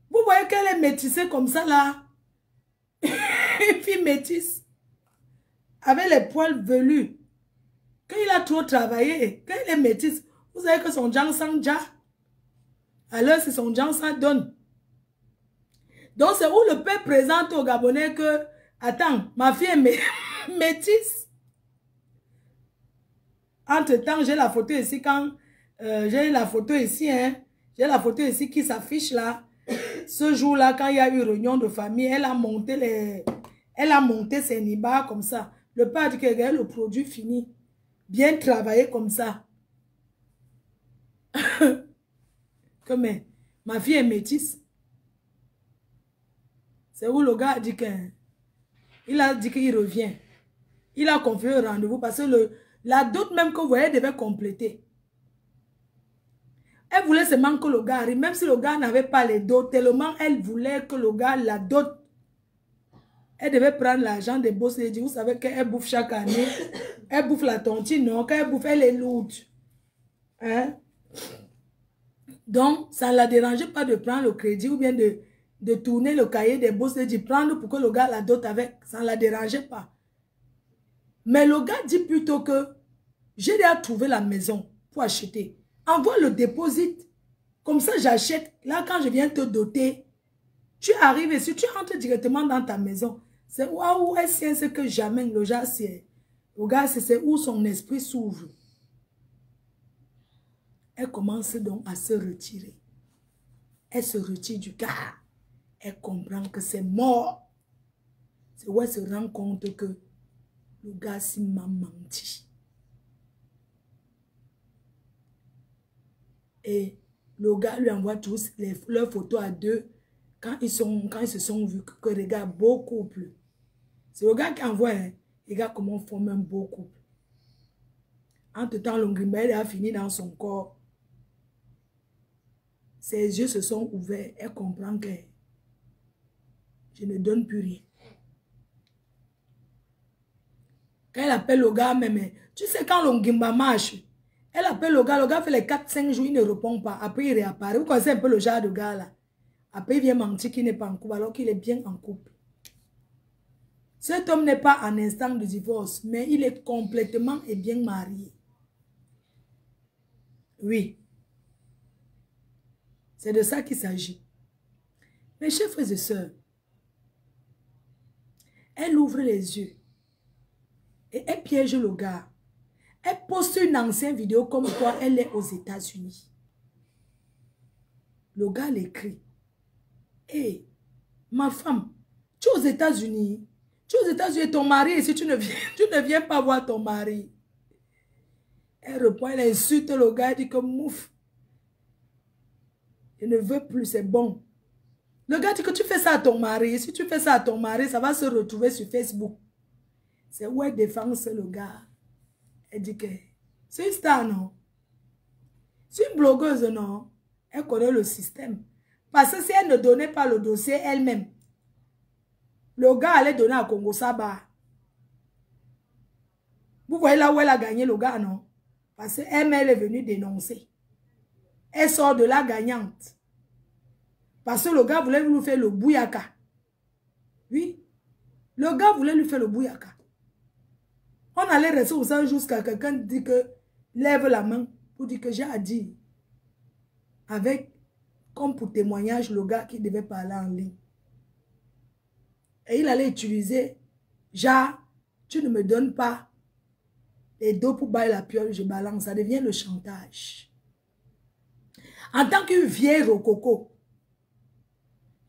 vous voyez qu'elle est métissée comme ça, là. Une fille métisse. Avec les poils velus. Quand il a trop travaillé, quand il est métisse, vous savez que son genre sans déjà. Alors, c'est son genre ça donne. Donc, c'est où le père présente aux Gabonais que, attends, ma fille est métisse. Entre-temps, j'ai la photo ici quand... j'ai la photo ici, hein. J'ai la photo ici qui s'affiche là. Ce jour-là, quand il y a eu réunion de famille, elle a monté les... Elle a monté ses nibas comme ça. Le père dit que regarde le produit fini. Bien travaillé comme ça. Comme ma fille est métisse. C'est où le gars a dit que... Il a dit qu'il revient. Il a confié un rendez-vous parce que la dot même que vous voyez devait compléter. Elle voulait seulement que le gars arrive. Même si le gars n'avait pas les dots, tellement elle voulait que le gars la dot. Elle devait prendre l'argent des boss et dire, vous savez qu'elle bouffe chaque année. Elle bouffe la tontine, non. Quand elle bouffe, elle est lourde. Hein? Donc, ça ne la dérangeait pas de prendre le crédit ou bien de tourner le cahier des boss et de prendre pour que le gars la dote avec. Ça ne la dérangeait pas. Mais le gars dit plutôt que j'ai déjà trouvé la maison pour acheter. Envoie le dépôt. Comme ça, j'achète. Là, quand je viens te doter, tu arrives et si tu rentres directement dans ta maison, c'est waouh, c'est que jamais le gars, c'est où son esprit s'ouvre. Elle commence donc à se retirer. Elle se retire du gars. Elle comprend que c'est mort. C'est où elle se rend compte que le gars s'il m'a menti. Et le gars lui envoie tous leurs photos à deux. Quand ils se sont vus que regarde beau couple. C'est le gars qui envoie, hein, regarde comment on forme un beau couple. Entre-temps, l'ongrimel a fini dans son corps. Ses yeux se sont ouverts. Elle comprend que je ne donne plus rien. Quand elle appelle le gars, mais tu sais quand l'ongimba marche, elle appelle le gars fait les 4-5 jours, il ne répond pas. Après, il réapparaît. Vous connaissez un peu le genre de gars là. Après, il vient mentir qu'il n'est pas en couple alors qu'il est bien en couple. Cet homme n'est pas en instant de divorce, mais il est complètement et bien marié. Oui. C'est de ça qu'il s'agit. Mes chers frères et sœurs, elle ouvre les yeux et elle piège le gars. Elle poste une ancienne vidéo comme quoi elle est aux États-Unis. Le gars l'écrit. Hé, ma femme, tu es aux États-Unis. Tu es aux États-Unis, ton mari, et si tu ne viens pas voir ton mari. Elle reprend, elle insulte le gars, elle dit que mouf. Je ne veux plus, c'est bon. Le gars dit que tu fais ça à ton mari. Si tu fais ça à ton mari, ça va se retrouver sur Facebook. C'est où elle défend le gars. Elle dit que c'est une star, non? C'est une blogueuse, non? Elle connaît le système. Parce que si elle ne donnait pas le dossier elle-même, le gars allait donner à Congo Saba. Vous voyez là où elle a gagné le gars, non? Parce qu'elle est venue dénoncer. Elle sort de là gagnante. Parce que le gars voulait lui faire le bouyaka. Oui. Le gars voulait lui faire le bouyaka. On allait rester au sein jusqu'à quelqu'un dit que lève la main pour dire que j'ai à dire. Avec, comme pour témoignage, le gars qui devait parler en ligne. Et il allait utiliser, genre, tu ne me donnes pas les dos pour bailler la piole, je balance. Ça devient le chantage. En tant qu'une vieille rococo,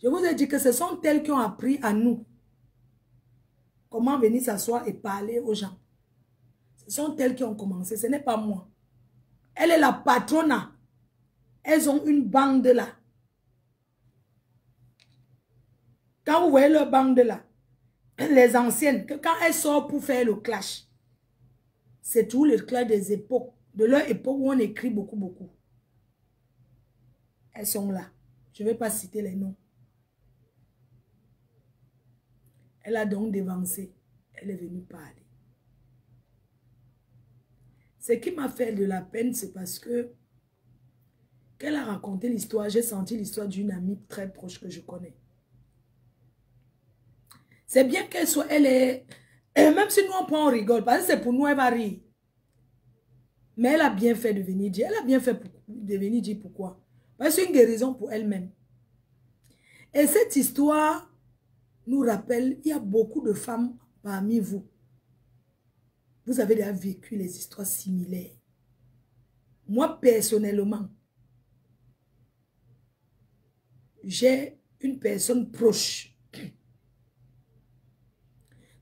je vous ai dit que ce sont elles qui ont appris à nous comment venir s'asseoir et parler aux gens. Ce sont elles qui ont commencé, ce n'est pas moi. Elle est la patronne. Elles ont une bande là. Quand vous voyez leur bande là, les anciennes, quand elles sortent pour faire le clash, c'est tout le clash des époques, de leur époque où on écrit beaucoup, beaucoup. Elles sont là. Je ne vais pas citer les noms. Elle a donc dévancé. Elle est venue parler. Ce qui m'a fait de la peine, c'est parce que qu'elle a raconté l'histoire, j'ai senti l'histoire d'une amie très proche que je connais. C'est bien qu'elle soit, elle est, même si nous on prend, on rigole, parce que c'est pour nous, elle va rire. Mais elle a bien fait de venir dire, elle a bien fait de venir dire pourquoi. Parce que c'est une guérison pour elle-même. Et cette histoire nous rappelle, il y a beaucoup de femmes parmi vous. Vous avez déjà vécu les histoires similaires. Moi, personnellement, j'ai une personne proche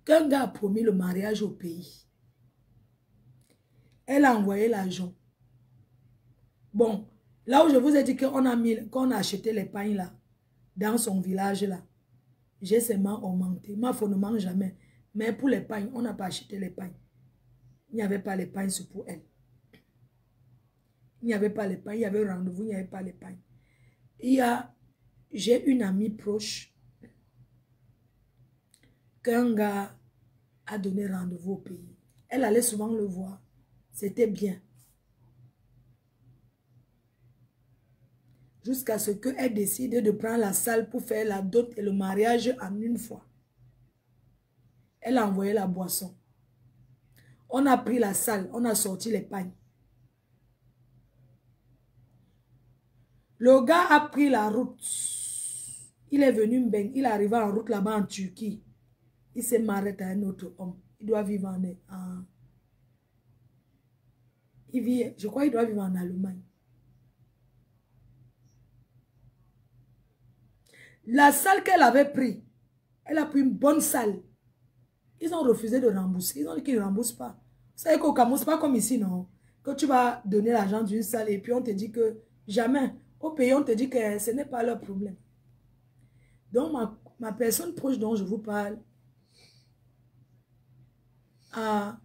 qu'un gars a promis le mariage au pays. Elle a envoyé l'argent. Bon, là où je vous ai dit qu'on a acheté les pains là, dans son village là, j'ai seulement augmenté. Ma femme ne mange jamais. Mais pour les pains, on n'a pas acheté les pains. Il n'y avait pas les pains, c'est pour elle. Il n'y avait pas les pains, il y avait rendez-vous, il n'y avait pas les pains. J'ai une amie proche qu'un gars a donné rendez-vous au pays. Elle allait souvent le voir. C'était bien. Jusqu'à ce qu'elle décide de prendre la salle pour faire la dot et le mariage en une fois. Elle a envoyé la boisson. On a pris la salle, on a sorti les pagnes. Le gars a pris la route. Il est venu, il est arrivé en route là-bas en Turquie. Il s'est marié à un autre homme. Il doit vivre je crois qu'il doit vivre en Allemagne. La salle qu'elle avait prise, elle a pris une bonne salle. Ils ont refusé de rembourser. Ils ont dit qu'ils ne remboursent pas. Vous savez qu'au Cameroun, ce n'est pas comme ici, non? Que tu vas donner l'argent d'une salle et puis on te dit que jamais. Au pays, on te dit que ce n'est pas leur problème. Donc, ma personne proche dont je vous parle a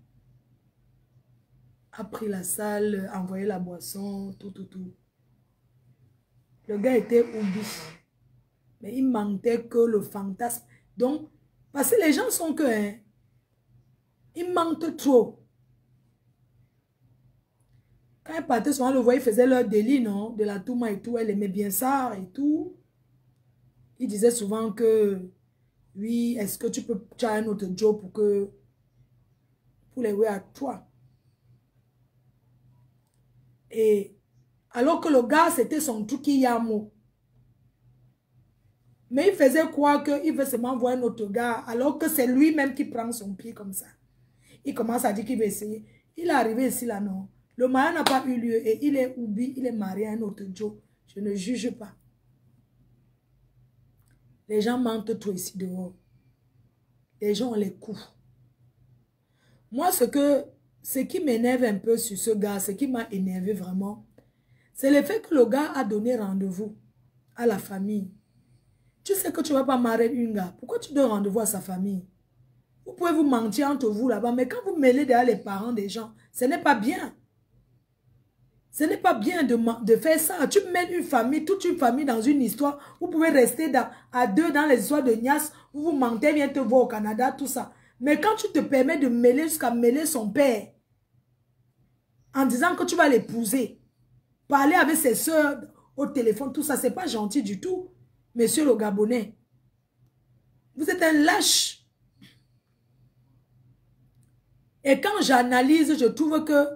pris la salle, envoyé la boisson, tout. Le gars était oublié. Mais il manquait que le fantasme. Donc, parce que les gens sont que... Hein, ils mentent trop. Quand ils partaient souvent, le voyait, ils faisaient leur délit, non? De la touma et tout. Elle aimait bien ça et tout. Ils disaient souvent que... Oui, est-ce que tu as un autre job pour les voir à toi? Et alors que le gars, c'était son truc qui y a mot. Mais il faisait croire qu'il veut seulement voir un autre gars, alors que c'est lui-même qui prend son pied comme ça. Il commence à dire qu'il veut essayer. Il est arrivé ici, là, non. Le mariage n'a pas eu lieu et il est oublié, il est marié à un autre Joe. Je ne juge pas. Les gens mentent trop ici dehors. Les gens ont les coups. Moi, ce qui m'énerve un peu sur ce gars, ce qui m'a énervé vraiment, c'est le fait que le gars a donné rendez-vous à la famille. Tu sais que tu ne vas pas marier une gars. Pourquoi tu donnes rendez-vous à sa famille? Vous pouvez vous mentir entre vous là-bas, mais quand vous mêlez derrière les parents des gens, ce n'est pas bien. Ce n'est pas bien de faire ça. Tu mêles une famille, toute une famille dans une histoire. Vous pouvez rester à deux dans les histoires de Nias. Vous vous mentez, viens te voir au Canada, tout ça. Mais quand tu te permets de mêler jusqu'à mêler son père, en disant que tu vas l'épouser, parler avec ses soeurs au téléphone, tout ça, c'est pas gentil du tout, monsieur le Gabonais. Vous êtes un lâche. Et quand j'analyse, je trouve que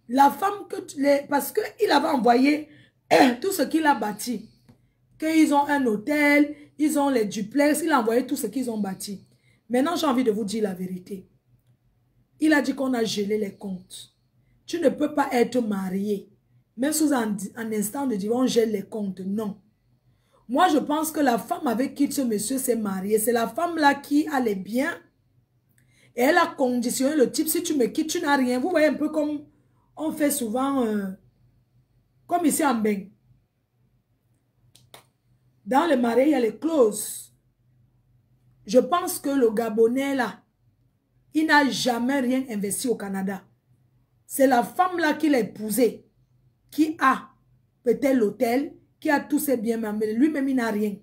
la femme parce qu'il avait envoyé tout ce qu'il a bâti. Qu'ils ont un hôtel, ils ont les duplex, il a envoyé tout ce qu'ils ont bâti. Maintenant, j'ai envie de vous dire la vérité. Il a dit qu'on a gelé les comptes. Tu ne peux pas être marié. Même sous un instant de dire on gèle les comptes. Non. Moi, je pense que la femme avec qui ce monsieur s'est marié, c'est la femme-là qui a les biens. Et elle a conditionné le type, si tu me quittes, tu n'as rien. Vous voyez un peu comme on fait souvent, comme ici en Beng. Dans le mariage, il y a les clauses. Je pense que le Gabonais là, il n'a jamais rien investi au Canada. C'est la femme là qui l'a épousé, qui a peut-être l'hôtel, qui a tous ses biens, mais lui-même il n'a rien.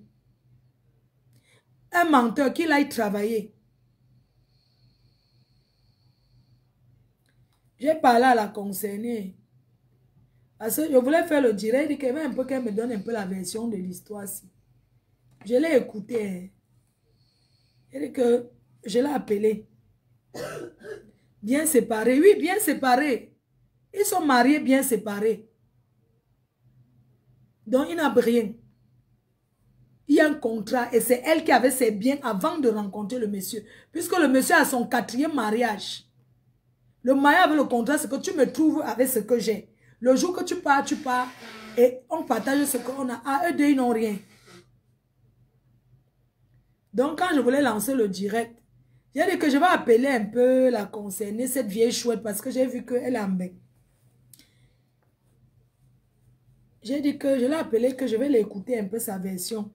Un menteur qui l'a travaillé. J'ai parlé à la concernée. Parce que je voulais faire le direct, il dit qu'elle me donne un peu la version de l'histoire. Je l'ai écouté. Elle dit que je l'ai appelé. Bien séparés. Oui, bien séparés. Ils sont mariés bien séparés. Donc, il n'a rien. Il y a un contrat et c'est elle qui avait ses biens avant de rencontrer le monsieur. Puisque le monsieur a son 4e mariage. Le mariage avec le contrat, c'est que tu me trouves avec ce que j'ai. Le jour que tu pars et on partage ce qu'on a. Ah, eux deux, ils n'ont rien. Donc, quand je voulais lancer le direct, j'ai dit que je vais appeler un peu la concernée, cette vieille chouette, parce que j'ai vu qu'elle est en bain. J'ai dit que je l'ai appelé, que je vais l'écouter un peu sa version.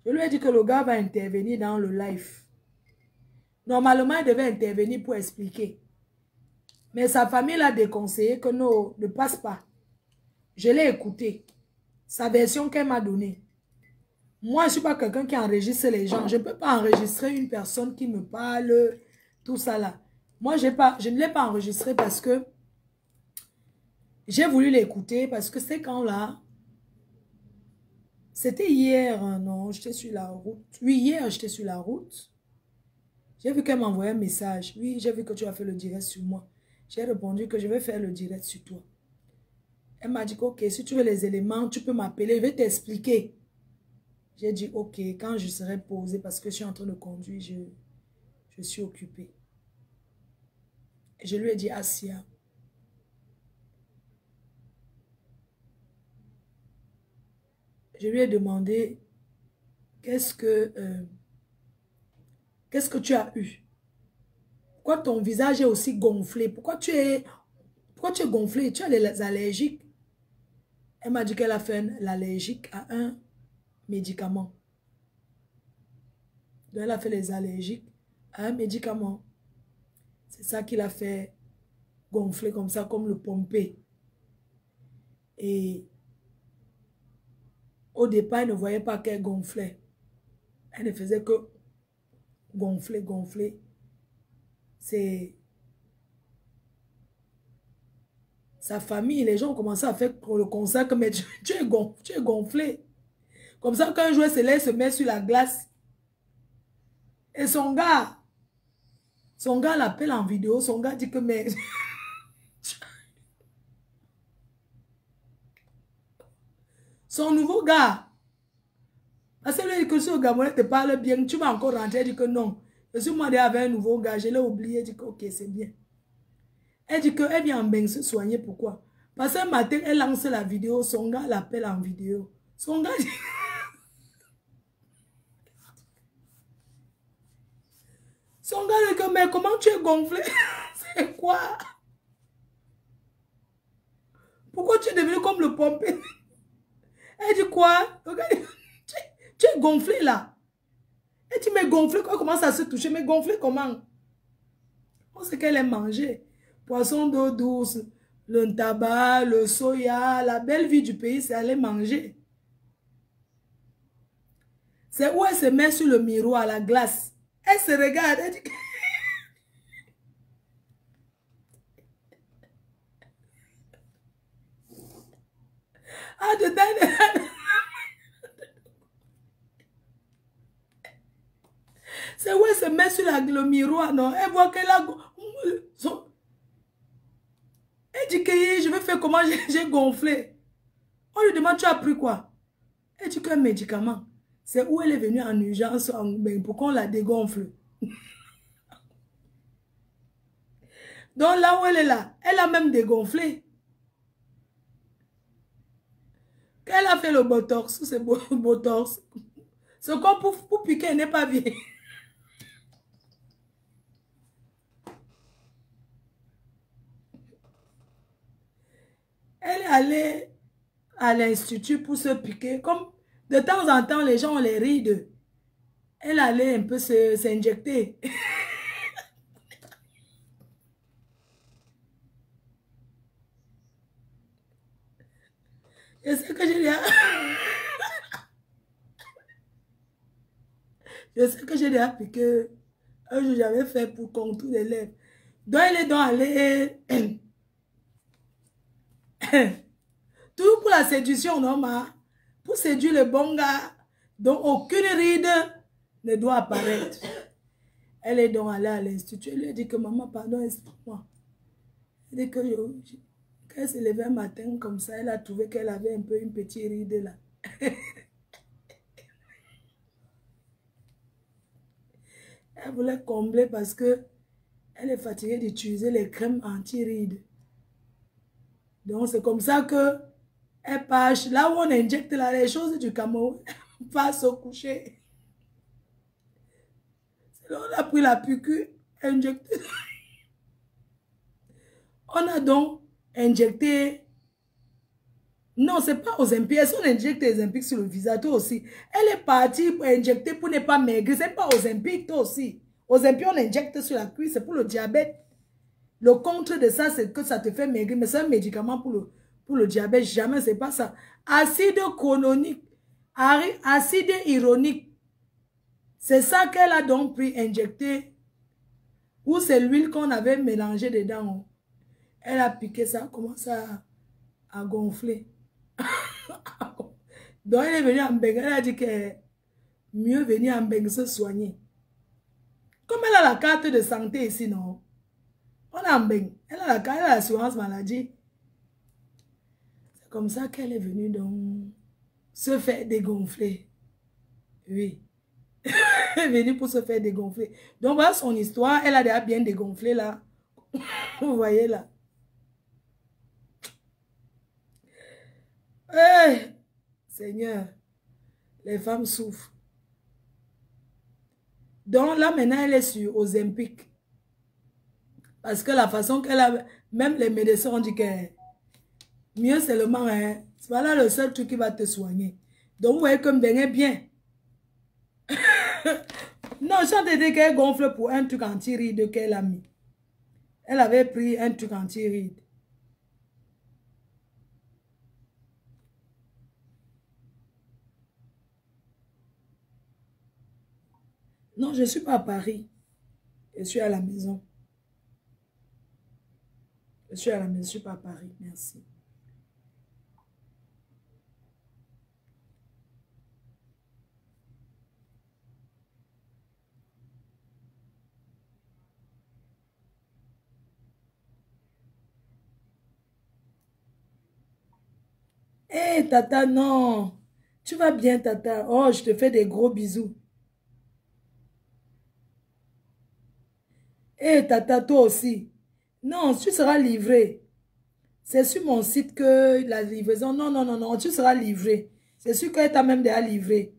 Je lui ai dit que le gars va intervenir dans le live. Normalement, il devait intervenir pour expliquer. Mais sa famille l'a déconseillé que non, ne passe pas. Je l'ai écouté. Sa version qu'elle m'a donnée. Moi, je ne suis pas quelqu'un qui enregistre les gens. Je ne peux pas enregistrer une personne qui me parle, tout ça là. Moi, je ne l'ai pas enregistré parce que j'ai voulu l'écouter parce que c'est quand là. C'était hier, non, j'étais sur la route. Oui, hier, j'étais sur la route. J'ai vu qu'elle m'a envoyé un message. Oui, j'ai vu que tu as fait le direct sur moi. J'ai répondu que je vais faire le direct sur toi. Elle m'a dit que, ok, si tu veux les éléments, tu peux m'appeler, je vais t'expliquer. J'ai dit, ok, quand je serai posée, parce que je suis en train de conduire, je suis occupée. Et je lui ai dit, Asia, je lui ai demandé, qu'est-ce que tu as eu? Pourquoi ton visage est aussi gonflé? Pourquoi tu es gonflé? Tu as les allergiques? Elle m'a dit qu'elle a fait l'allergique à un médicament. Donc elle a fait les allergiques à un médicament. C'est ça qui l'a fait gonfler comme ça, comme le pomper. Et au départ, elle ne voyait pas qu'elle gonflait. Elle ne faisait que gonfler, gonfler. C'est sa famille, les gens ont commencé à faire le constat que mais tu es gonflé. Comme ça, quand un joueur se met sur la glace. Et son gars l'appelle en vidéo. Son gars dit que mais... son nouveau gars. Parce que lui, que si le Gabonais te parle bien, tu vas encore rentrer. Il dit que non. Je suis marié avec un nouveau gars. Je l'ai oublié. Il dit que ok, c'est bien. Elle dit qu'elle vient en bain se soigner. Pourquoi? Parce qu'un matin, elle lance la vidéo. Son gars l'appelle en vidéo. Son gars dit... Son gars dit que, mais comment tu es gonflé? C'est quoi? Pourquoi tu es devenu comme le pompé? Elle dit quoi? Tu es gonflé là. Elle dit, mais gonflé, quoi, comment ça se toucher? Mais gonflé comment? On sait qu'elle aime manger. Poisson d'eau douce, le tabac, le soya, la belle vie du pays, c'est aller manger. C'est où elle se met sur le miroir, la glace. Elle se regarde, elle dit... Ah, dedans... C'est où elle se met sur le miroir, non? Elle voit qu'elle a... Elle dit que je vais faire comment j'ai gonflé. On lui demande, tu as pris quoi? Elle dit qu'un médicament. C'est où elle est venue en urgence pour qu'on la dégonfle. Donc là où elle est là, elle a même dégonflé. Qu'elle a fait le botox, c'est botox. Ce qu'on pour piquer, elle n'est pas vieille. Elle est allée à l'institut pour se piquer. Comme de temps en temps, les gens ont les rides. Elle allait un peu s'injecter. Je sais que j'ai déjà piqué. Un jour, j'avais fait pour contour des lèvres. Donc, elle est donc allée... Toujours pour la séduction, non, ma? Pour séduire le bon gars. Donc, aucune ride ne doit apparaître. Elle est donc allée à l'institut. Elle lui a dit que maman, pardon, explique-moi. Elle dit que quand elle s'est levée un matin comme ça, elle a trouvé qu'elle avait un peu une petite ride là. Elle voulait combler parce que elle est fatiguée d'utiliser les crèmes anti-rides. Donc, c'est comme ça que elle passe. Là où on injecte là, les choses du Cameroun, elle passe au coucher. On a pris la piqûre, injecté. On a donc injecté. Non, c'est pas aux impies. On injecte les impies sur le visage, toi aussi. Elle est partie pour injecter pour ne pas maigrir. C'est pas aux impies, toi aussi. Aux impies, on injecte sur la cuisse, c'est pour le diabète. Le contre de ça, c'est que ça te fait maigrir. Mais c'est un médicament pour le diabète. Jamais, c'est pas ça. Acide chronique, acide ironique. C'est ça qu'elle a donc pris, injecté. Ou c'est l'huile qu'on avait mélangée dedans. Elle a piqué ça, commence à gonfler. Donc elle est venue en Beng. Elle a dit que mieux venir en Beng se soigner. Comme elle a la carte de santé ici, non? On a en Beng. Elle a la carte, elle a l'assurance maladie. C'est comme ça qu'elle est venue donc se faire dégonfler. Oui. Elle est venue pour se faire dégonfler. Donc voilà son histoire. Elle a déjà bien dégonflé là. Vous voyez là. Hey, Seigneur, les femmes souffrent. Donc là maintenant elle est sur Ozempic. Parce que la façon qu'elle a, même les médecins ont dit que mieux seulement, hein, c'est pas là le seul truc qui va te soigner. Donc vous voyez que Mbeng est bien. Non, je t'ai dit qu'elle gonfle pour un truc anti-ride qu'elle a mis. Elle avait pris un truc anti-ride. Non, je ne suis pas à Paris. Je suis à la maison. Je suis à la maison, je ne suis pas à Paris. Merci. Hé, hey, Tata, non. Tu vas bien, Tata. Oh, je te fais des gros bisous. Hé, hey, Tata, toi aussi. Non, tu seras livré. C'est sur mon site que la livraison... Non, non, non, non, tu seras livré. C'est sûr qu'elle t'a même déjà livré.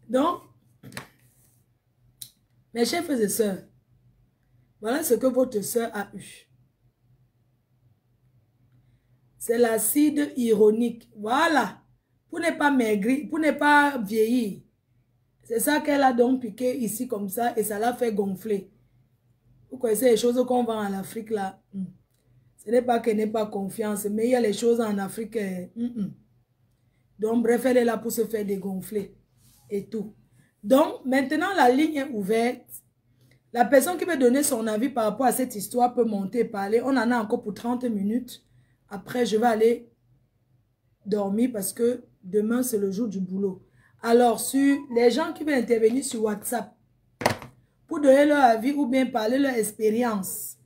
Donc, mes chers frères et sœurs, voilà ce que votre sœur a eu. C'est l'acide ironique. Voilà. Pour ne pas maigrir, pour ne pas vieillir. C'est ça qu'elle a donc piqué ici comme ça et ça l'a fait gonfler. Vous connaissez les choses qu'on vend en Afrique là. Ce n'est pas qu'elle n'ait pas confiance, mais il y a les choses en Afrique. Donc bref, elle est là pour se faire dégonfler et tout. Donc maintenant la ligne est ouverte. La personne qui veut donner son avis par rapport à cette histoire peut monter et parler. On en a encore pour 30 minutes. Après, je vais aller dormir parce que demain, c'est le jour du boulot. Alors, sur les gens qui veulent intervenir sur WhatsApp pour donner leur avis ou bien parler leur expérience,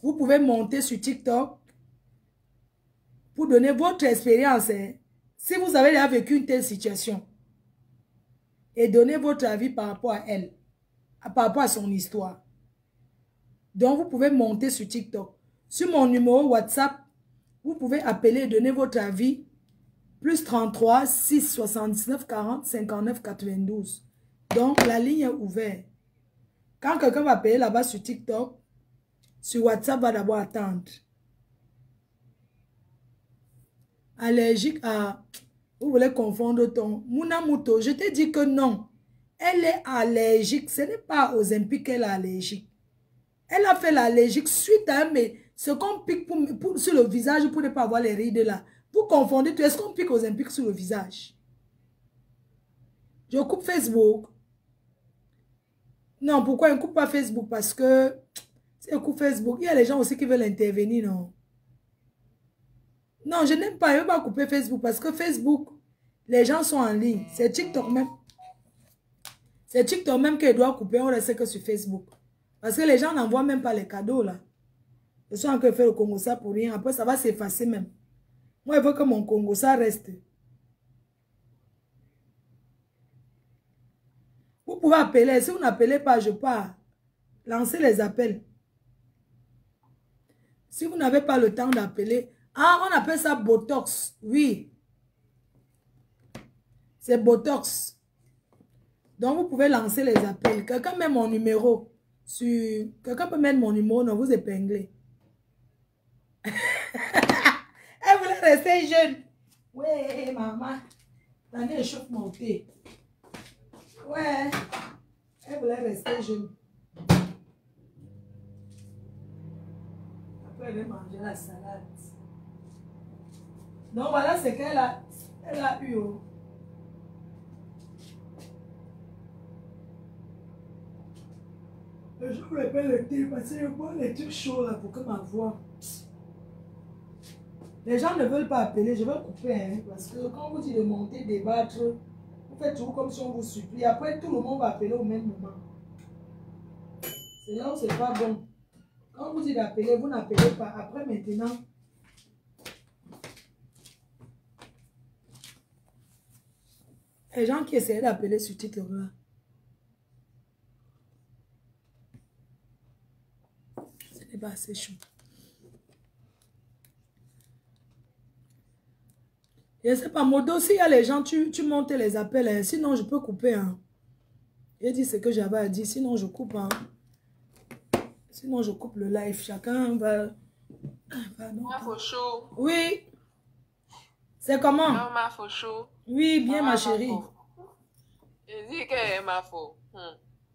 vous pouvez monter sur TikTok pour donner votre expérience. Si vous avez déjà vécu une telle situation et donner votre avis par rapport à elle, par rapport à son histoire. Donc, vous pouvez monter sur TikTok. Sur mon numéro WhatsApp, vous pouvez appeler et donner votre avis. Plus 33 6 79 40 59 92. Donc, la ligne est ouverte. Quand quelqu'un va appeler là-bas sur TikTok, sur WhatsApp, va d'abord attendre. Allergique à... Vous voulez confondre ton... Munamuto, je te dis que non. Elle est allergique. Ce n'est pas aux Olympiques qu'elle est allergique. Elle a fait l'allergique suite à un... Mais ce qu'on pique sur le visage pour ne pas avoir les rides là. Vous confondez tout. Est-ce qu'on pique aux Olympiques sur le visage? Je coupe Facebook. Non, pourquoi on ne coupe pas Facebook? Parce que si on coupe Facebook, il y a les gens aussi qui veulent intervenir, non? Non, je n'aime pas. Je ne veux pas couper Facebook parce que Facebook, les gens sont en ligne. C'est TikTok même. C'est TikTok même qu'elle doit couper. On reste que sur Facebook. Parce que les gens n'envoient même pas les cadeaux là. Je suis en train de faire le Congo ça pour rien. Après, ça va s'effacer même. Moi, je veux que mon Congo ça reste. Vous pouvez appeler. Si vous n'appelez pas, je pars. Lancez les appels. Si vous n'avez pas le temps d'appeler. Ah, on appelle ça Botox. Oui. C'est Botox. Donc, vous pouvez lancer les appels. Quelqu'un met mon numéro. Quelqu'un peut mettre mon numéro, non, vous épinglez. Elle voulait rester jeune. Ouais, maman. T'en chauffe mon thé. Ouais. Elle voulait rester jeune. Après, elle va manger la salade. Donc, voilà ce qu'elle a eu. Oh. Je vous rappelle le thé parce que je bois les trucs chauds là pour que ma voix. Les gens ne veulent pas appeler, je vais couper, hein, parce que quand vous dites de monter, débattre, vous faites toujours comme si on vous supplie. Après, tout le monde va appeler au même moment. C'est là où c'est pas bon. Quand vous dites d'appeler, vous n'appelez pas. Après, maintenant, les gens qui essaient d'appeler sur TikTok là. Ce n'est pas assez chaud. Je ne sais pas, Modo, s'il y a les gens, tu montes les appels, hein. Sinon je peux couper. Hein. J'ai dit ce que j'avais à dire, sinon je coupe. Hein. Sinon je coupe le live, chacun va... Ma Fauchou. Oui. C'est comment? Non, ma Fauchou. Oui, bien ma chérie. Je dis que ma faux.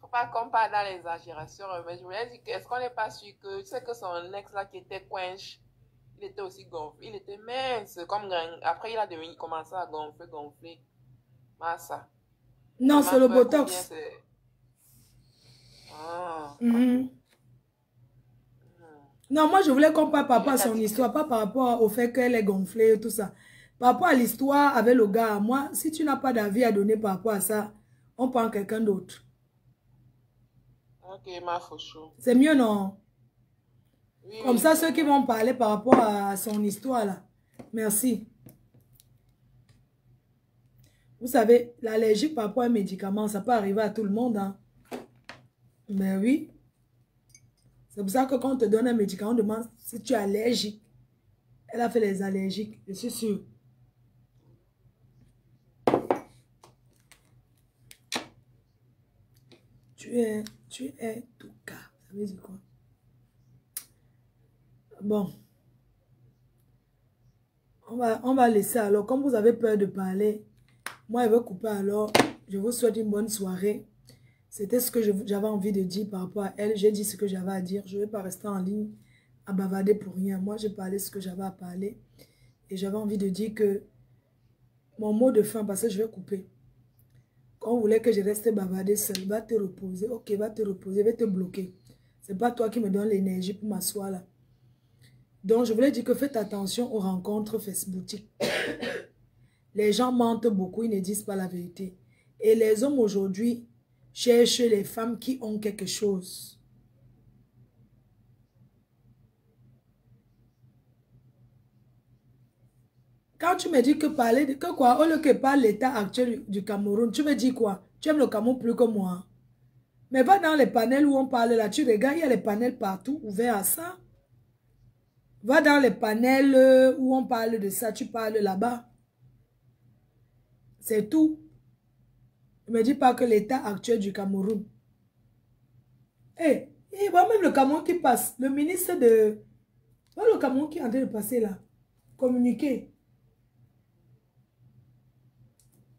Faut pas qu'on parle dans l'exagération, mais je voulais dire que est-ce qu'on n'est pas sûr que tu sais que son ex là qui était quench, il était aussi gonflé, il était mince, comme après il a commencé à gonfler. Massa. Non, c'est le Botox. Ah. Non, moi je voulais qu'on parle par rapport à son histoire, pas par rapport au fait qu'elle est gonflée et tout ça. Par rapport à l'histoire avec le gars, moi, si tu n'as pas d'avis à donner par rapport à ça, on prend quelqu'un d'autre. Ok, ma Fauchou. C'est mieux, non? Oui, comme ça, ceux qui vont parler par rapport à son histoire, là. Merci. Vous savez, l'allergie par rapport à un médicament, ça peut arriver à tout le monde. Hein. Mais oui. C'est pour ça que quand on te donne un médicament, on demande si tu es allergique. Elle a fait les allergiques, je suis sûre. Tu es tout cas. Ça veut dire quoi? Bon. On va laisser alors. Comme vous avez peur de parler, moi, je vais couper alors. Je vous souhaite une bonne soirée. C'était ce que j'avais envie de dire par rapport à elle. J'ai dit ce que j'avais à dire. Je ne vais pas rester en ligne à bavarder pour rien. Moi, j'ai parlé ce que j'avais à parler. Et j'avais envie de dire que mon mot de fin, parce que je vais couper. Quand on voulait que je reste bavarder seul, va te reposer. Ok, va te reposer, va te bloquer. C'est pas toi qui me donne l'énergie pour m'asseoir là. Donc, je voulais dire que faites attention aux rencontres Facebook. Les gens mentent beaucoup, ils ne disent pas la vérité. Et les hommes aujourd'hui cherchent les femmes qui ont quelque chose. Quand tu me dis que parler de que quoi, au lieu que parle l'état actuel du Cameroun, tu me dis quoi? Tu aimes le Cameroun plus que moi. Mais va dans les panels où on parle là, tu regardes, il y a les panels partout ouverts à ça. Va dans les panels où on parle de ça, tu parles là-bas. C'est tout. Ne me dis pas que l'état actuel du Cameroun. Eh, voilà même le Cameroun qui passe. Le ministre de... Voilà le Cameroun qui est en train de passer là. Communiquer.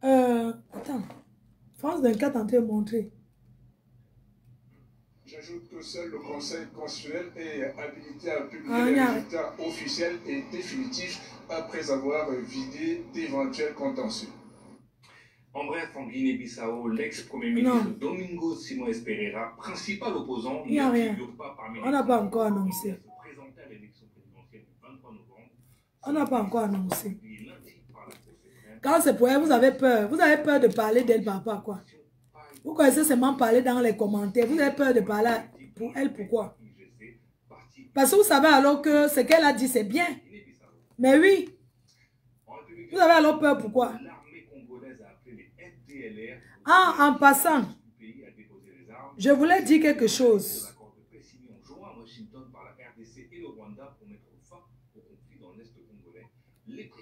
Attends. France 24 est en train de montrer. J'ajoute que seul le Conseil constitutionnel est habilité à publier les résultats officiels et définitifs après avoir vidé d'éventuels contentieux. En bref, en Guinée-Bissau, l'ex-premier ministre Domingo Simões Pereira, principal opposant, ne figure pas parmi les... On n'a pas encore annoncé. On n'a pas encore annoncé. Quand c'est pour elle, vous avez peur. Vous avez peur de parler d'elle par rapport à quoi? Vous connaissez seulement parler dans les commentaires. Vous avez peur de parler pour elle, pourquoi? Parce que vous savez alors que ce qu'elle a dit, c'est bien. Mais oui. Vous avez alors peur, pourquoi? Ah, en passant, je voulais dire quelque chose.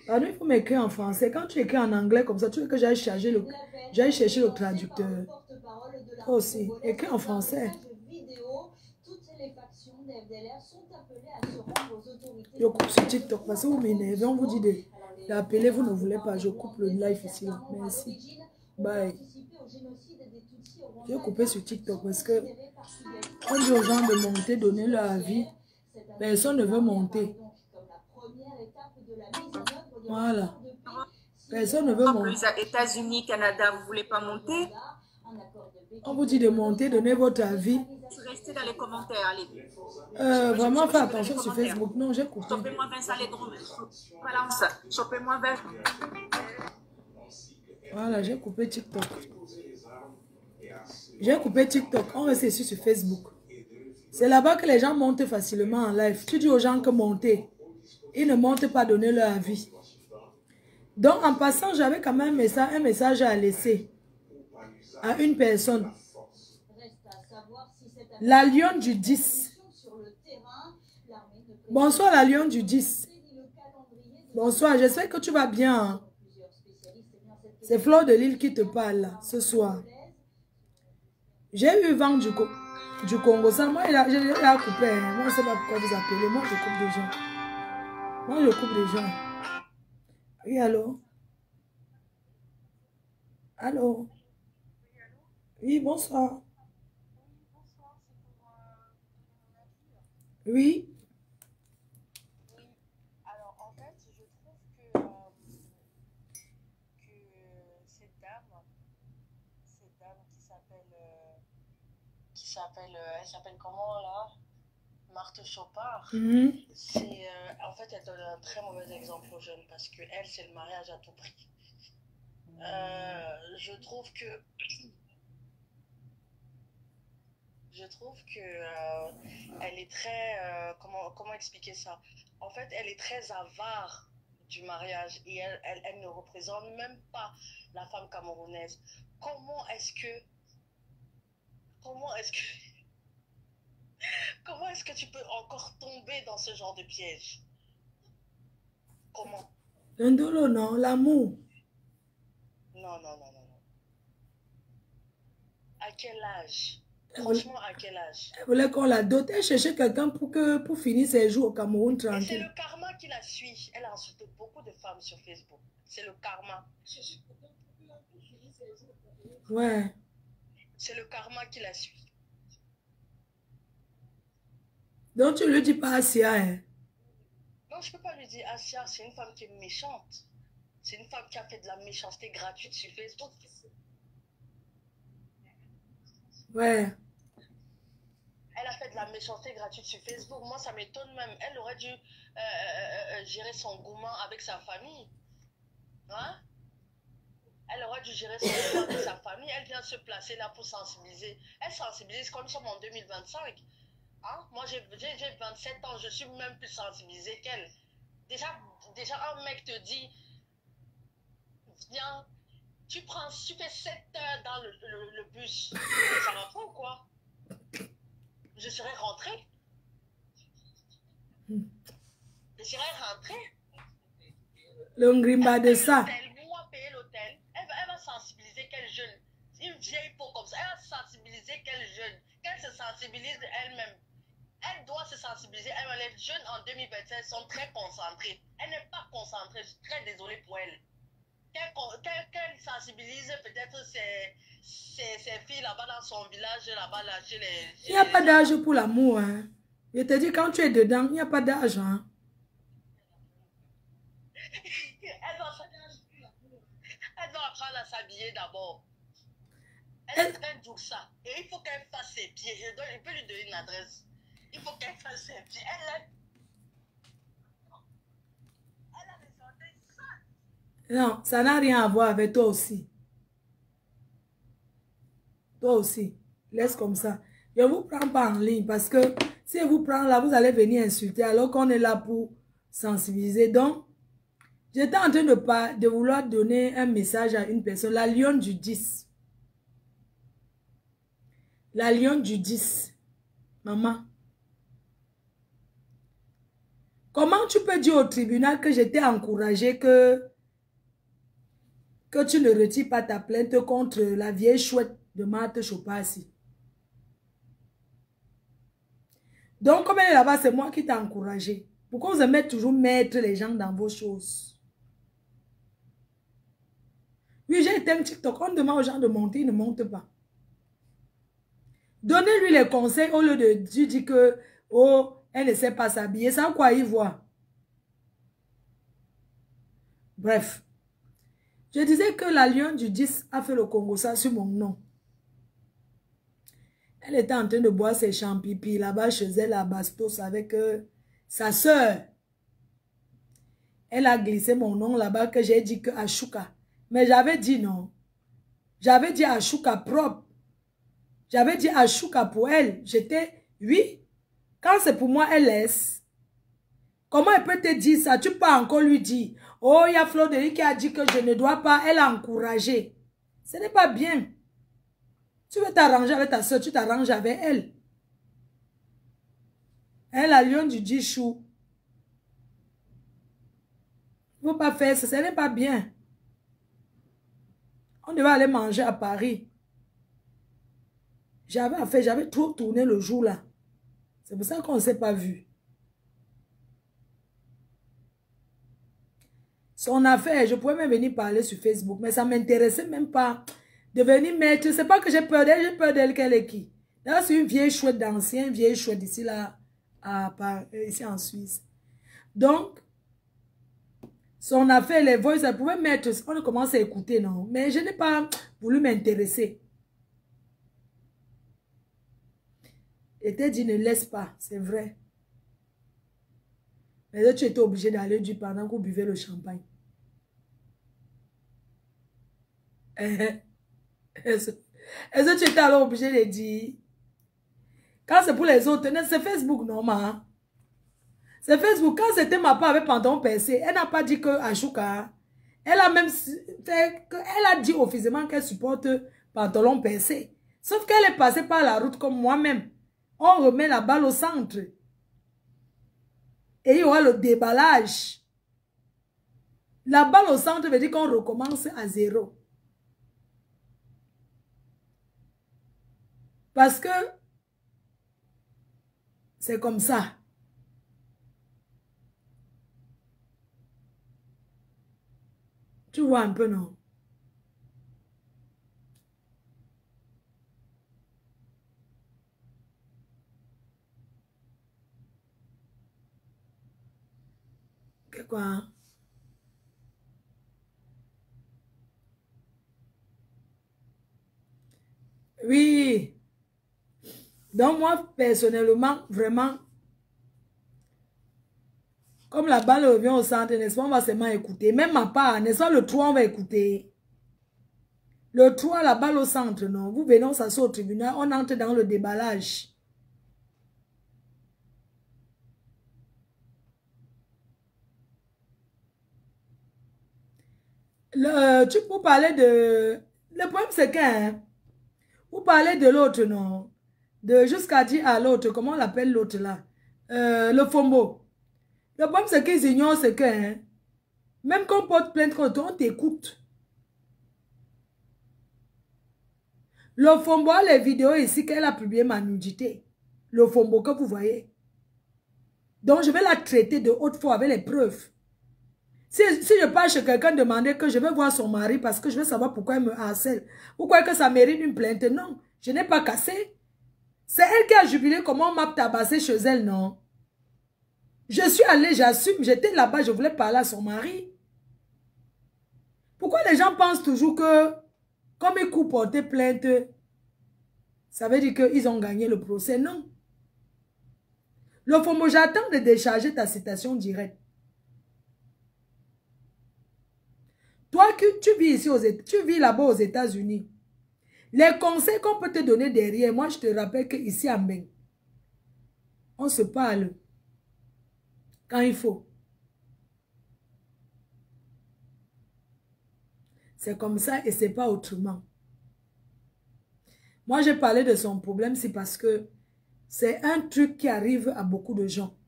Alors, il faut m'écrire en français. Quand tu écris en anglais comme ça, tu veux que j'aille chercher le traducteur. Toi aussi, écris en français. Je coupe sur TikTok parce que vous m'énervez. On vous dit d'appeler, vous ne voulez pas. Je coupe le live ici. Là. Merci. Bye. Je vais couper sur TikTok parce que on dit aux gens de monter, donner leur avis. Personne ne veut monter. Voilà. Personne ne veut monter. États-Unis, Canada, vous ne voulez pas monter? On vous dit de monter, donner votre avis. Restez dans les commentaires, allez. Vraiment, faites attention sur Facebook. Non, j'ai coupé. Chopez-moi Vincent Ledron. Balance. Chopez-moi Vincent. Voilà, j'ai coupé TikTok. J'ai coupé TikTok. On reste ici sur Facebook. C'est là-bas que les gens montent facilement en live. Tu dis aux gens que monter. Ils ne montent pas donner leur avis. Donc, en passant, j'avais quand même un message à laisser à une personne. La lionne du 10. Bonsoir, la lionne du 10. Bonsoir, j'espère que tu vas bien. Hein? C'est Fleur de Lille qui te parle là, ce soir. J'ai eu vent du Congo. Ça, moi, il a coupé. Hein. Moi, je ne sais pas pourquoi vous appelez. Moi, je coupe des gens. Moi, je coupe des gens. Oui, allô? Allô? Oui, bonsoir. Oui. Alors, en fait, je trouve que cette dame elle s'appelle comment là? Marthe Chopard. En fait, elle donne un très mauvais exemple aux jeunes parce que elle, c'est le mariage à tout prix. Je trouve que elle est très comment expliquer ça? En fait, elle est très avare du mariage et elle ne représente même pas la femme camerounaise. Comment est-ce que tu peux encore tomber dans ce genre de piège? Comment? L'indolo, non, l'amour. Non. À quel âge? Franchement, à quel âge? Elle voulait qu'on la dote. Elle cherchait quelqu'un pour finir ses jours au Cameroun Et c'est tranquille. le karma qui la suit. Elle a insulté beaucoup de femmes sur Facebook. C'est le karma. Ouais. C'est le karma qui la suit. Donc tu lui dis pas Asia, hein? Non, je peux pas lui dire Asia, c'est une femme qui est méchante. C'est une femme qui a fait de la méchanceté gratuite sur Facebook. Ouais. Elle a fait de la méchanceté gratuite sur Facebook. Moi, ça m'étonne même. Elle aurait dû gérer son gourmand avec sa famille. Hein? Elle aurait dû gérer son gourmand avec sa famille. Elle vient se placer là pour sensibiliser. Elle sensibilise comme nous sommes en 2025. Hein? Moi, j'ai 27 ans. Je suis même plus sensibilisée qu'elle. Déjà, un mec te dit, viens, tu fais 7 heures dans le bus. Ça va pas ou quoi? Je serais rentrée. Je serais rentrée. Le ngrimba de ça. Moi, payer l'hôtel. Elle va sensibiliser quel jeune. Une vieille peau comme ça. Elle va sensibiliser quel jeune. Qu'elle se sensibilise elle-même. Elle doit se sensibiliser elle-même. Les jeunes en 2027 sont très concentrés. Elle n'est pas concentrée. Je suis très désolée pour elle. Qu'elle sensibilise peut-être ses filles là-bas dans son village, là-bas, là, chez les... Il n'y a pas d'âge pour l'amour, hein. Je te dis, quand tu es dedans, il n'y a pas d'âge, hein. Elle doit apprendre à s'habiller d'abord. Elle est tout ça. Et il faut qu'elle fasse ses pieds. Je peux lui donner une adresse. Il faut qu'elle fasse ses pieds. Elle a des orteils sales. Non, ça n'a rien à voir avec toi aussi. Toi aussi. Laisse comme ça. Je ne vous prends pas en ligne parce que si je vous prends là, vous allez venir insulter alors qu'on est là pour sensibiliser. Donc, j'étais en train de vouloir donner un message à une personne. La lionne du 10. La lionne du 10. Maman. Comment tu peux dire au tribunal que je t'ai encouragé que tu ne retires pas ta plainte contre la vieille chouette de Marthe Chopassi? Donc, comme elle est là-bas, c'est moi qui t'ai encouragé. Pourquoi vous aimez toujours mettre les gens dans vos choses? Oui, j'ai été un TikTok. On demande aux gens de monter, ils ne montent pas. Donnez-lui les conseils au lieu de dire que, oh, elle ne sait pas s'habiller. Sans quoi y voir. Bref. Je disais que la lionne du 10 a fait le Congo ça sur mon nom. Elle était en train de boire ses champipi là-bas chez elle à Bastos avec sa soeur. Elle a glissé mon nom là-bas que j'ai dit que Ashuka. Mais j'avais dit non. J'avais dit Ashuka propre. J'avais dit Ashuka pour elle. J'étais, oui. Quand c'est pour moi, elle laisse. Comment elle peut te dire ça? Tu peux encore lui dire. Oh, il y a Flodéry qui a dit que je ne dois pas. Elle a encouragé. Ce n'est pas bien. Tu veux t'arranger avec ta soeur, tu t'arranges avec elle. Elle, la lionne du Djichou. Il ne faut pas faire ça, ce n'est pas bien. On devait aller manger à Paris. J'avais trop tourné le jour là. C'est pour ça qu'on ne s'est pas vu. Son affaire, je pouvais même venir parler sur Facebook, mais ça ne m'intéressait même pas de venir mettre. C'est pas que j'ai peur d'elle, j'ai peur d'elle qu'elle est qui. Là, c'est une vieille chouette d'ancien, une vieille chouette ici, là, ici en Suisse. Donc, son affaire, les voix, ça pouvait mettre, on commence à écouter, non. Mais je n'ai pas voulu m'intéresser. Et t'ai dit, ne laisse pas, c'est vrai. Mais là, tu étais obligé d'aller du pendant que vous buvez le champagne. Est-ce que tu étais alors obligé de dire? Quand c'est pour les autres, c'est Facebook, non, ma. C'est Facebook. Quand c'était ma part avec pantalon percé, elle n'a pas dit que Ashuka, elle a même fait que, elle a dit officiellement qu'elle supporte pantalon percé. Sauf qu'elle est passée par la route comme moi-même. On remet la balle au centre. Et il y aura le déballage. La balle au centre veut dire qu'on recommence à zéro. Parce que c'est comme ça. Tu vois un peu, non? Que quoi? Oui. Donc moi, personnellement, vraiment, comme la balle revient au centre, n'est-ce pas, on va seulement écouter. Même ma part, n'est-ce pas, le 3, on va écouter. Le 3, la balle au centre, non. Vous venez, on s'assoit au tribunal, on entre dans le déballage. Vous parlez de... Le problème, c'est que... Hein, vous parlez de l'autre, non? De jusqu'à dire à l'autre, comment on l'appelle l'autre là? Le Fombo. Le problème, c'est qu'ils ignorent, c'est que... Hein, même quand on porte plainte contre toi, on t'écoute. Le Fombo a les vidéos ici qu'elle a publié ma nudité. Le Fombo que vous voyez. Donc, je vais la traiter de haute foi avec les preuves. Si je pars chez quelqu'un demander que je vais voir son mari parce que je veux savoir pourquoi elle me harcèle. Pourquoi que ça mérite une plainte? Non, je n'ai pas cassé. C'est elle qui a jubilé comment on m'a tabassé chez elle, non? Je suis allée, j'assume, j'étais là-bas, je voulais parler à son mari. Pourquoi les gens pensent toujours que comme ils coupent porter plainte, ça veut dire qu'ils ont gagné le procès? Non. Le FOMO, j'attends de décharger ta citation directe. Toi, tu vis ici, tu vis là-bas aux États-Unis. Les conseils qu'on peut te donner derrière, moi je te rappelle qu'ici à Mbeng, on se parle quand il faut. C'est comme ça et c'est pas autrement. Moi j'ai parlé de son problème, c'est parce que c'est un truc qui arrive à beaucoup de gens.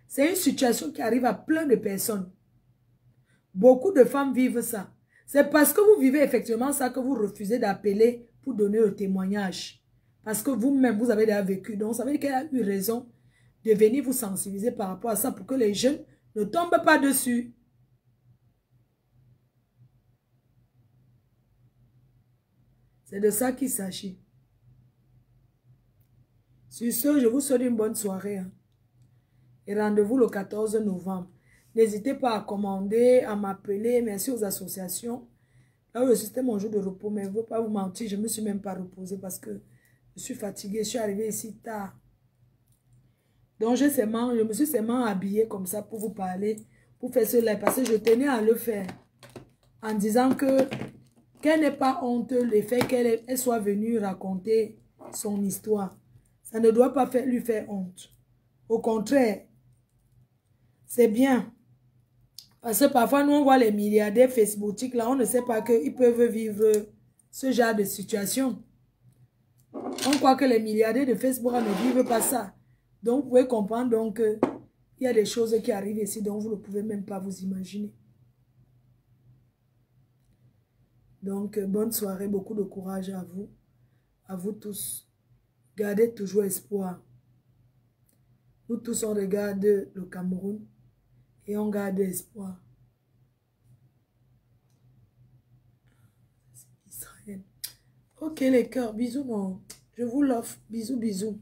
C'est une situation qui arrive à plein de personnes. Beaucoup de femmes vivent ça. C'est parce que vous vivez effectivement ça que vous refusez d'appeler pour donner le témoignage. Parce que vous-même, vous avez déjà vécu. Donc, ça veut dire qu'elle a eu raison de venir vous sensibiliser par rapport à ça pour que les jeunes ne tombent pas dessus. C'est de ça qu'il s'agit. Sur ce, je vous souhaite une bonne soirée. Hein. Et rendez-vous le 14 novembre. N'hésitez pas à commander, à m'appeler. Merci aux associations. Là où c'était mon jour de repos, mais je ne veux pas vous mentir, je ne me suis même pas reposée parce que je suis fatiguée. Je suis arrivée ici tard. Donc, je me suis seulement habillée comme ça pour vous parler, pour faire cela. Parce que je tenais à le faire en disant qu'elle n'ait pas honte le fait qu'elle soit venue raconter son histoire. Ça ne doit pas lui faire honte. Au contraire, c'est bien. Parce que parfois, nous, on voit les milliardaires facebookiques, là, on ne sait pas qu'ils peuvent vivre ce genre de situation. On croit que les milliardaires de Facebook ne vivent pas ça. Donc, vous pouvez comprendre donc il y a des choses qui arrivent ici dont vous ne pouvez même pas vous imaginer. Donc, bonne soirée, beaucoup de courage à vous tous. Gardez toujours espoir. Nous tous, on regarde le Cameroun. Et on garde espoir. Israël. Ok les cœurs, bisous. Non. Je vous l'offre. Bisous, bisous.